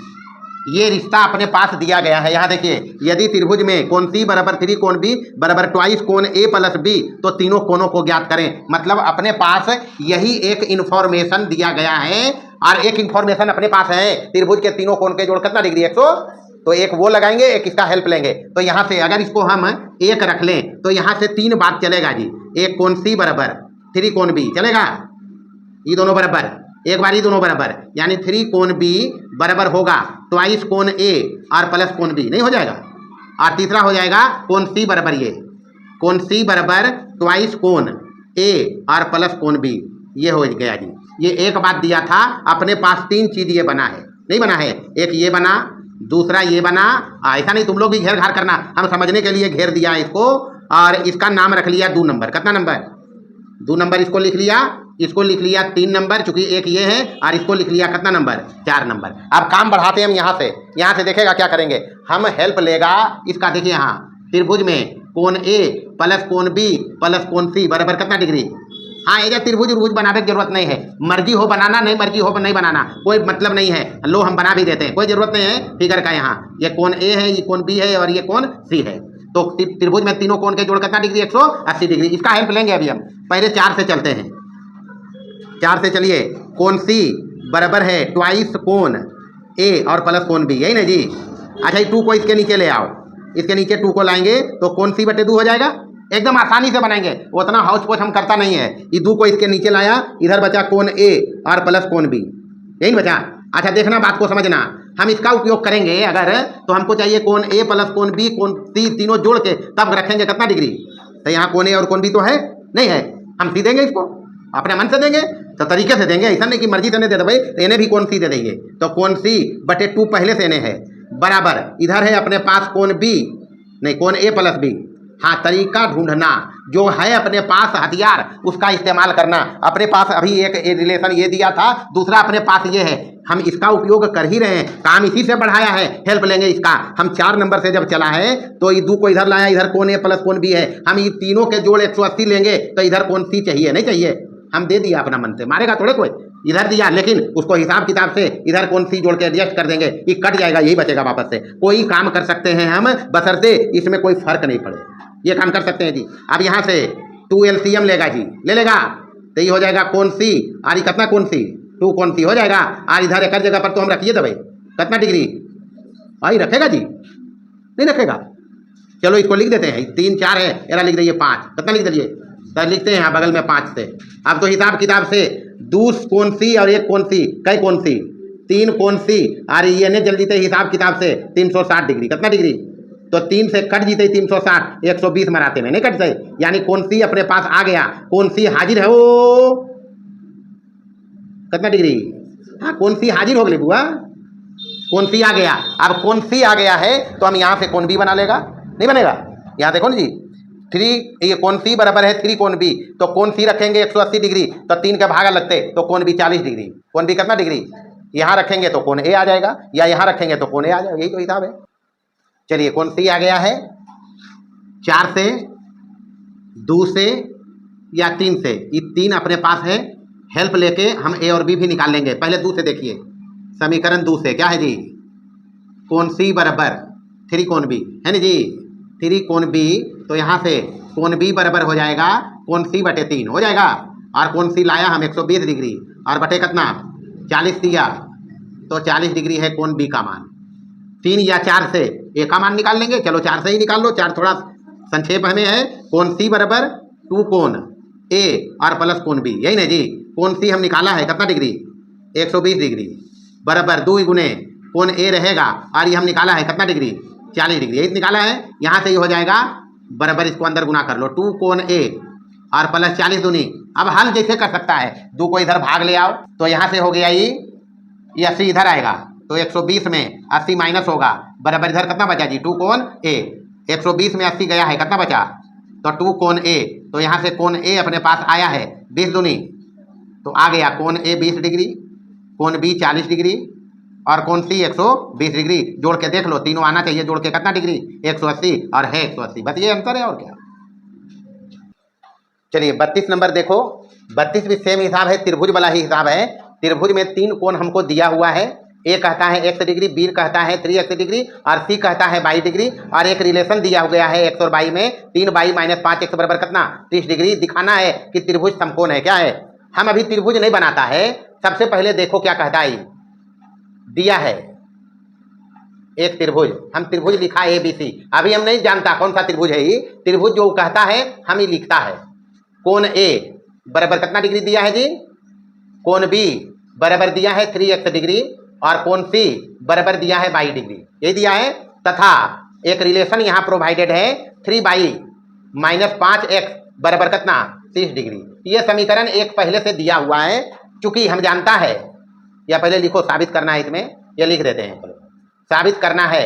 ये रिश्ता अपने पास दिया गया है। यहाँ देखिए, यदि त्रिभुज में कोण C बराबर 3 कोण B बराबर ट्वाइस कोण A प्लस B, तो तीनों कोणों को ज्ञात करें। मतलब अपने पास यही एक इंफॉर्मेशन दिया गया है, और एक इंफॉर्मेशन अपने पास है, त्रिभुज के तीनों कोण के जोड़ कितना डिग्री 100, तो एक वो लगाएंगे, एक इसका हेल्प लेंगे। तो यहाँ से अगर इसको हम 1 रख लें, तो यहाँ से 3 बात चलेगा जी। एक कोण C बराबर 3 कोण B चलेगा, ये दोनों बराबर, एक बार ये दोनों बराबर, यानी 3 कोण B बराबर होगा ट्वाइस कोण A और प्लस कोण B, नहीं हो जाएगा। और तीसरा हो जाएगा कोण C बराबर, ये कोण C बराबर ट्वाइस कोण A और प्लस कोण B, ये हो गया जी। ये एक बात दिया था, अपने पास 3 चीज ये बना है, नहीं बना है, एक ये बना, दूसरा ये बना, ऐसा नहीं तुम लोग भी घेर घार करना, हम समझने के लिए घेर दिया इसको, और इसका नाम रख लिया 2 नंबर, कितना नंबर 2 नंबर इसको लिख लिया, इसको लिख लिया 3 नंबर, चूंकि एक ये है, और इसको लिख लिया कितना नंबर, 4 नंबर। अब काम बढ़ाते हैं हम यहाँ से देखेगा क्या करेंगे हम, हेल्प लेगा इसका। देखिए यहाँ त्रिभुज में कोण ए प्लस कोण बी प्लस कोण सी बराबर कितना डिग्री। हाँ, ये त्रिभुज उर्भुज बनाने की जरूरत नहीं है, मर्जी हो बनाना, नहीं मर्जी हो नहीं बनाना, कोई मतलब नहीं है। लो हम बना भी देते हैं, कोई जरूरत नहीं है फिगर का। यहाँ ये कोण ए है, ये कोण बी है और ये कोण सी है। तो त्रिभुज में तीनों कोण के जोड़ कितना डिग्री, 180 डिग्री। इसका हेल्प लेंगे अभी हम। पहले 4 से चलते हैं, 4 से चलिए। कोण सी बराबर है ट्वाइस कोण ए और प्लस कोण बी, यही ना जी। अच्छा, ये 2 को इसके नीचे ले आओ, इसके नीचे 2 को लाएंगे तो कोण सी बटे 2 हो जाएगा। एकदम आसानी से बनाएंगे, उतना हाउस पोच हम करता नहीं है। ये 2 को इसके नीचे लाया, इधर बचा कोण ए और प्लस कोण बी, यही बचा। अच्छा देखना, बात को समझना, हम इसका उपयोग करेंगे अगर, तो हमको चाहिए कोण ए प्लस कोण बी कोण सी तीनों जोड़ के तब रखेंगे कितना डिग्री। तो यहाँ कोण ए और कोण बी तो है नहीं है, हम सी देंगे इसको, अपने मन से देंगे, तो तरीके से देंगे, ऐसा नहीं कि मर्जी से नहीं दे दो भाई, तो इन्हें भी कोण सी दे देंगे। तो कोण सी बटे 2 पहले से इन्हें है बराबर, इधर है अपने पास कोण बी, नहीं कोण ए प्लस बी। हाँ, तरीका ढूंढना, जो है अपने पास हथियार उसका इस्तेमाल करना। अपने पास अभी एक रिलेशन ये दिया था, दूसरा अपने पास ये है, हम इसका उपयोग कर ही रहे हैं, काम इसी से बढ़ाया है। हेल्प लेंगे इसका हम। 4 नंबर से जब चला है तो ये 2 को इधर लाया, इधर कोण ए प्लस कोण बी है, हम ये तीनों के जोड़ 180 लेंगे, तो इधर कोण सी चाहिए नहीं चाहिए, हम दे दिया अपना मन से, मारेगा थोड़े कोई, इधर दिया, लेकिन उसको हिसाब किताब से इधर कोण सी जोड़ के एडजस्ट कर देंगे, ये कट जाएगा, यही बचेगा वापस से। कोई काम कर सकते हैं हम, बशर्ते इसमें कोई फर्क नहीं पड़े, ये काम कर सकते हैं जी। अब यहाँ से 2 LCM लेगा जी, ले लेगा तो ये हो जाएगा कोण सी, और ये कितना कोण सी, 2 कोण सी हो जाएगा। और इधर एक जगह पर तो हम रखिए दबाई कितना डिग्री, आई रखेगा जी, नहीं रखेगा, चलो इसको लिख देते हैं, 3 4 है, एरा लिख दीजिए 5, कितना लिख दीजिए, तो लिखते हैं यहाँ बगल में 5 से। अब तो हिसाब किताब से 2 कोण सी और 1 कोण सी, कई कोण सी, 3 कोण सी, और ये ने जल्दी से हिसाब किताब से 360 डिग्री, कितना डिग्री, तो 3 से कट जीते 360, 120 मराते में नहीं कट जाए, यानी कोण सी अपने पास आ गया, कोण सी हाजिर है, वो कितना डिग्री, हाँ कोण सी हाजिर हो गई बुआ, कोण सी आ गया। अब कोण सी आ गया है तो हम यहाँ से कोण बी बना लेगा, नहीं बनेगा, यहाँ देखो ना जी, 3 ये कोण सी बराबर है 3 कोण बी, तो कोण सी रखेंगे 180 डिग्री, तो 3 का भागा लगते तो कोण बी 40 डिग्री, कोण बी कितना डिग्री, यहाँ रखेंगे तो कोण ए आ जाएगा, या यहाँ रखेंगे तो कोण ए आ जाएगा, यही तो हिसाब है। चलिए कोण सी आ गया है, 4 से 2 से या 3 से, ये 3 अपने पास है, हेल्प लेके हम ए और बी भी निकाल लेंगे। पहले 2 से देखिए, समीकरण 2 से क्या है जी, कोण सी बराबर 3 कोण बी है ना जी, 3 कोण बी, तो यहाँ से कोण बी बराबर हो जाएगा कोण सी बटे 3 हो जाएगा, और कोण सी लाया हम 120 डिग्री और बटे कितना 40 दिया, तो 40 डिग्री है कोण बी का मान। 3 या 4 से ए का मान निकाल लेंगे, चलो 4 से ही निकाल लो, 4 थोड़ा संक्षेप हमें है, कोण सी बराबर 2 कोण ए और प्लस कोण बी, यही ना जी। कोण सी हम निकाला है कितना डिग्री, 120 डिग्री बराबर 2 गुने कोण ए रहेगा, और ये हम निकाला है कितना डिग्री, 40 डिग्री, यही निकाला है। यहाँ से ये हो जाएगा बराबर, इसको अंदर गुना कर लो, 2 कोण ए और प्लस 40 दूनी। अब हल जैसे कर सकता है, 2 को इधर भाग ले आओ, तो यहाँ से हो गया ये 80 इधर आएगा, तो 120 में 80 माइनस होगा, बराबर इधर कितना बचा जी, 2 कोण ए, 120 में 80 गया है, कितना बचा, तो 2 कोण ए, तो यहाँ से कोण ए अपने पास आया है 20 दूनी, तो आ गया कोण ए 20 डिग्री, कोण बी 40 डिग्री और कोण सी 120 डिग्री। जोड़ के देख लो, तीनों आना चाहिए, जोड़ के कितना डिग्री, 180 और है 180, बस ये अंतर है और क्या। चलिए 32 नंबर देखो, 32 भी सेम हिसाब है, त्रिभुज वाला ही हिसाब है। त्रिभुज में 3 कोण हमको दिया हुआ है, ए कहता है x डिग्री, बी कहता है 3x डिग्री और सी कहता है 22 डिग्री, और एक रिलेशन दिया गया है x और y में, 3y माइनस 5x बराबर कितना 30 डिग्री। दिखाना है कि त्रिभुज समकोण है, क्या है। हम अभी त्रिभुज नहीं बनाता है, सबसे पहले देखो क्या कहता है, दिया है एक त्रिभुज, हम त्रिभुज लिखा ए बी सी, अभी हम नहीं जानता कौन सा त्रिभुज है ये, त्रिभुज जो कहता है हम ही लिखता है। कोण ए बराबर कितना डिग्री दिया है जी, कोण बी बराबर दिया है 3x डिग्री और कोण सी बराबर दिया है 22 डिग्री, ये दिया है। तथा एक रिलेशन यहाँ प्रोवाइडेड है 3y माइनस 5x बराबर कितना 30 डिग्री। ये समीकरण एक पहले से दिया हुआ है, चूंकि हम जानता है, या पहले लिखो साबित करना है, इसमें ये लिख देते हैं, साबित करना है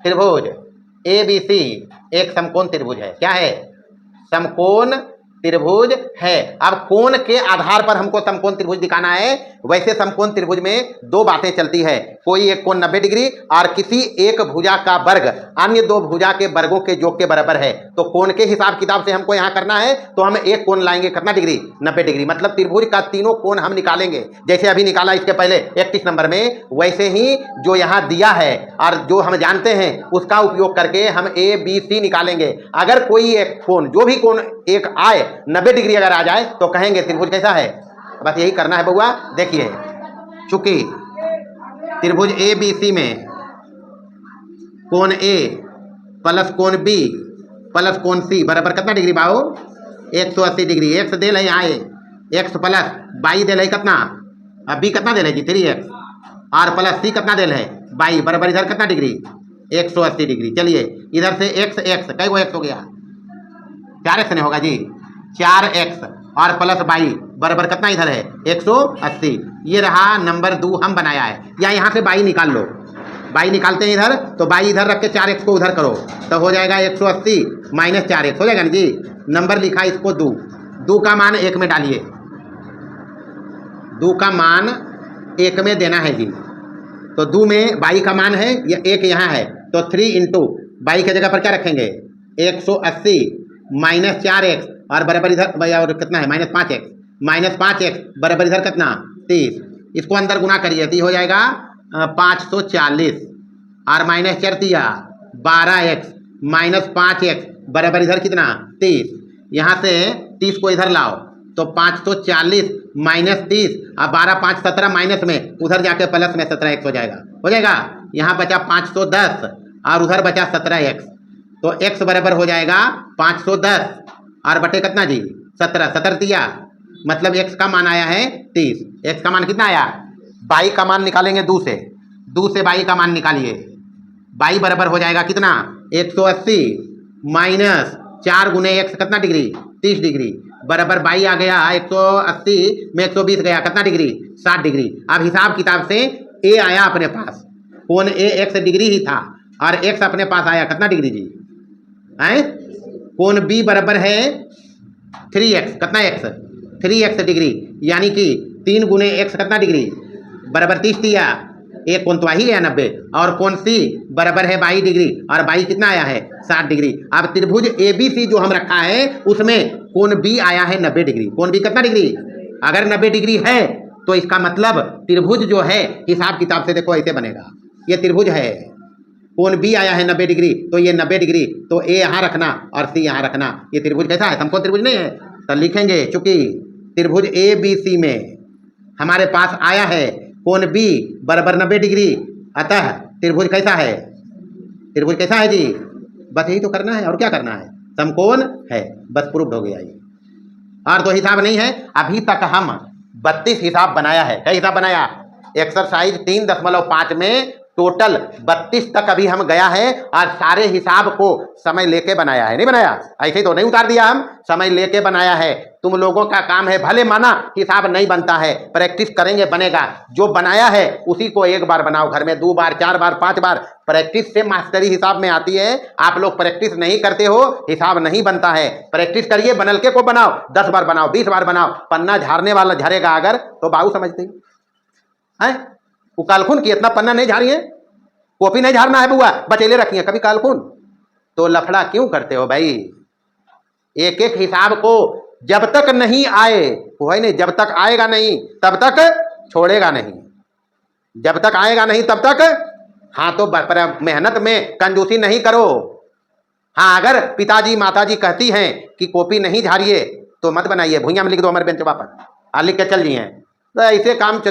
त्रिभुज ए बी सी एक समकोण त्रिभुज है। क्या है, समकोण त्रिभुज है। अब कोण के आधार पर हमको समकोण त्रिभुज दिखाना है। वैसे समकोण त्रिभुज में दो बातें चलती है, कोई एक कोण 90 डिग्री और किसी एक भुजा का वर्ग अन्य दो भुजा के वर्गों के योग के बराबर है। तो कोण के हिसाब किताब से हमको यहाँ करना है, तो हम एक कोण लाएंगे कितना डिग्री, 90 डिग्री। मतलब त्रिभुज का तीनों कोण हम निकालेंगे, जैसे अभी निकाला इसके पहले 31 नंबर में, वैसे ही जो यहाँ दिया है और जो हम जानते हैं उसका उपयोग करके हम ए बी सी निकालेंगे। अगर कोई एक कोण, जो भी कोण एक आए 90 डिग्री अगर आ जाए तो कहेंगे त्रिभुज कैसा है। बस यही करना है बउआ। देखिए, चूंकि त्रिभुज ए बी सी में कोण ए प्लस कोण बी प्लस कोण सी बराबर कितना डिग्री बाओ, 180 डिग्री। एक्स दे ले यहाँ, एक्स प्लस बाई दे ले कितना, अब बी कितना दे ले जी 3x, और प्लस सी कितना दे ले बाई बराबर इधर कितना डिग्री, 180 डिग्री। चलिए इधर से एक्स एक्स कई गो एक्स हो गया, 4x नहीं होगा जी, 4x और प्लस बाई बराबर कितना इधर है 180। ये रहा नंबर 2 हम बनाया है। या यहाँ से बाई निकाल लो, बाई निकालते हैं इधर, तो बाई इधर रख के 4x को उधर करो तो हो जाएगा 180 माइनस 4x हो जाएगा ना जी। नंबर लिखा इसको 2 का मान 1 में डालिए, 2 का मान 1 में देना है जी। तो 2 में बाई का मान है, या 1 यहाँ है, तो 3 इंटू बाई की जगह पर क्या रखेंगे 180 माइनस 4x और बराबर इधर और कितना है माइनस 5x बराबर इधर कितना 30। इसको अंदर गुना करिए तो हो जाएगा 540 और माइनस 4 दिया 12x माइनस 5x बराबर इधर कितना 30। यहाँ से 30 को इधर लाओ तो 540 माइनस 30 और 12 5 17 माइनस में उधर जाके प्लस में 17x हो जाएगा। यहाँ बचा 510 और उधर बचा 17x, तो x बराबर हो जाएगा 510 और बटे कितना जी 17 दिया, मतलब x का मान आया है 30। x का मान कितना आया, बाई का मान निकालेंगे 2 से बाई का मान निकालिए। बाई बराबर हो जाएगा कितना 180 माइनस 4 गुने x कितना डिग्री 30 डिग्री बराबर बाई आ गया 180 में 120 गया कितना डिग्री 60 डिग्री। अब हिसाब किताब से a आया अपने पास, कोण a x डिग्री ही था और x अपने पास आया कितना डिग्री जी है। कोण b बराबर है 3x कितना x 3x डिग्री, यानी कि 3 गुने x कितना डिग्री बराबर 30 दिया, एक कोण तो आ ही गया 90, और कोण सी बराबर है 22 डिग्री और बाई कितना आया है 60 डिग्री। अब त्रिभुज ABC जो हम रखा है उसमें कोण B आया है 90 डिग्री। कोण B कितना डिग्री, अगर 90 डिग्री है तो इसका मतलब त्रिभुज जो है हिसाब किताब से देखो ऐसे बनेगा, ये त्रिभुज है, कोण B आया है 90 डिग्री तो ये 90 डिग्री, तो A यहाँ रखना और C यहाँ रखना। ये त्रिभुज कैसा है, समकोण त्रिभुज नहीं है, तो लिखेंगे चूंकि त्रिभुज ABC में हमारे पास आया है कोण B बराबर 90 डिग्री, अतः त्रिभुज कैसा है, त्रिभुज कैसा है जी। बस यही तो करना है और क्या करना है, समकोण है, बस प्रूफ हो गया ये, और तो हिसाब नहीं है। अभी तक हम 32 हिसाब बनाया है। क्या हिसाब बनाया, एक्सरसाइज 3.5 में टोटल 32 तक अभी हम गया है और सारे हिसाब को समय लेके बनाया है। नहीं बनाया ऐसे ही तो नहीं उतार दिया, हम समय लेके बनाया है। तुम लोगों का काम है, भले माना हिसाब नहीं बनता है, प्रैक्टिस करेंगे बनेगा। जो बनाया है उसी को एक बार बनाओ, घर में 2 बार 4 बार 5 बार, प्रैक्टिस से मास्टरी हिसाब में आती है। आप लोग प्रैक्टिस नहीं करते हो, हिसाब नहीं बनता है। प्रैक्टिस करिए, बनल के को बनाओ, 10 बार बनाओ 20 बार बनाओ, पन्ना झाड़ने वाला झरेगा अगर तो बाबू समझते हैं। वो कालखुन की इतना पन्ना नहीं झाड़ी है, कॉपी नहीं झाड़ना है बुआ, बचेले रखी है कभी कालखुन, तो लफड़ा क्यों करते हो भाई। एक एक हिसाब को जब तक नहीं आए वो है नहीं, जब तक आएगा नहीं तब तक छोड़ेगा नहीं, जब तक आएगा नहीं तब तक। हाँ तो मेहनत में कंजूसी नहीं करो। हाँ अगर पिताजी माताजी कहती हैं कि कॉपी नहीं झाड़िए तो मत बनाइए, भुइयां में लिख दो हमारे बेंच पर, लिख के चल जाइए। तो ऐसे काम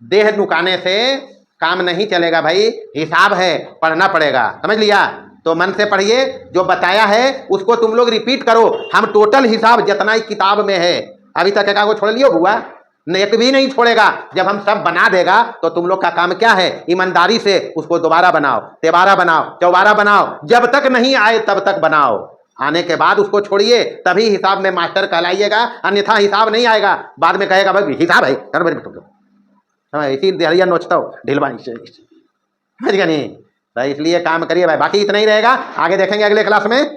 देह नुकाने से काम नहीं चलेगा भाई, हिसाब है पढ़ना पड़ेगा, समझ लिया। तो मन से पढ़िए, जो बताया है उसको तुम लोग रिपीट करो। हम टोटल हिसाब जितना ही किताब में है अभी तक एक को छोड़ लियो बुआ, एक भी नहीं छोड़ेगा। जब हम सब बना देगा तो तुम लोग का काम क्या है, ईमानदारी से उसको दोबारा बनाओ, 13 बनाओ, 14 बनाओ, जब तक नहीं आए तब तक बनाओ। आने के बाद उसको छोड़िए, तभी हिसाब में मास्टर कहलाइएगा, अन्यथा हिसाब नहीं आएगा। बाद में कहेगा भाई हिसाब है, इसी दहरिया नोचता हो ढिलवानी से, समझ गया नहीं। तो इसलिए काम करिए भाई, बाकी इतना ही रहेगा, आगे देखेंगे अगले क्लास में।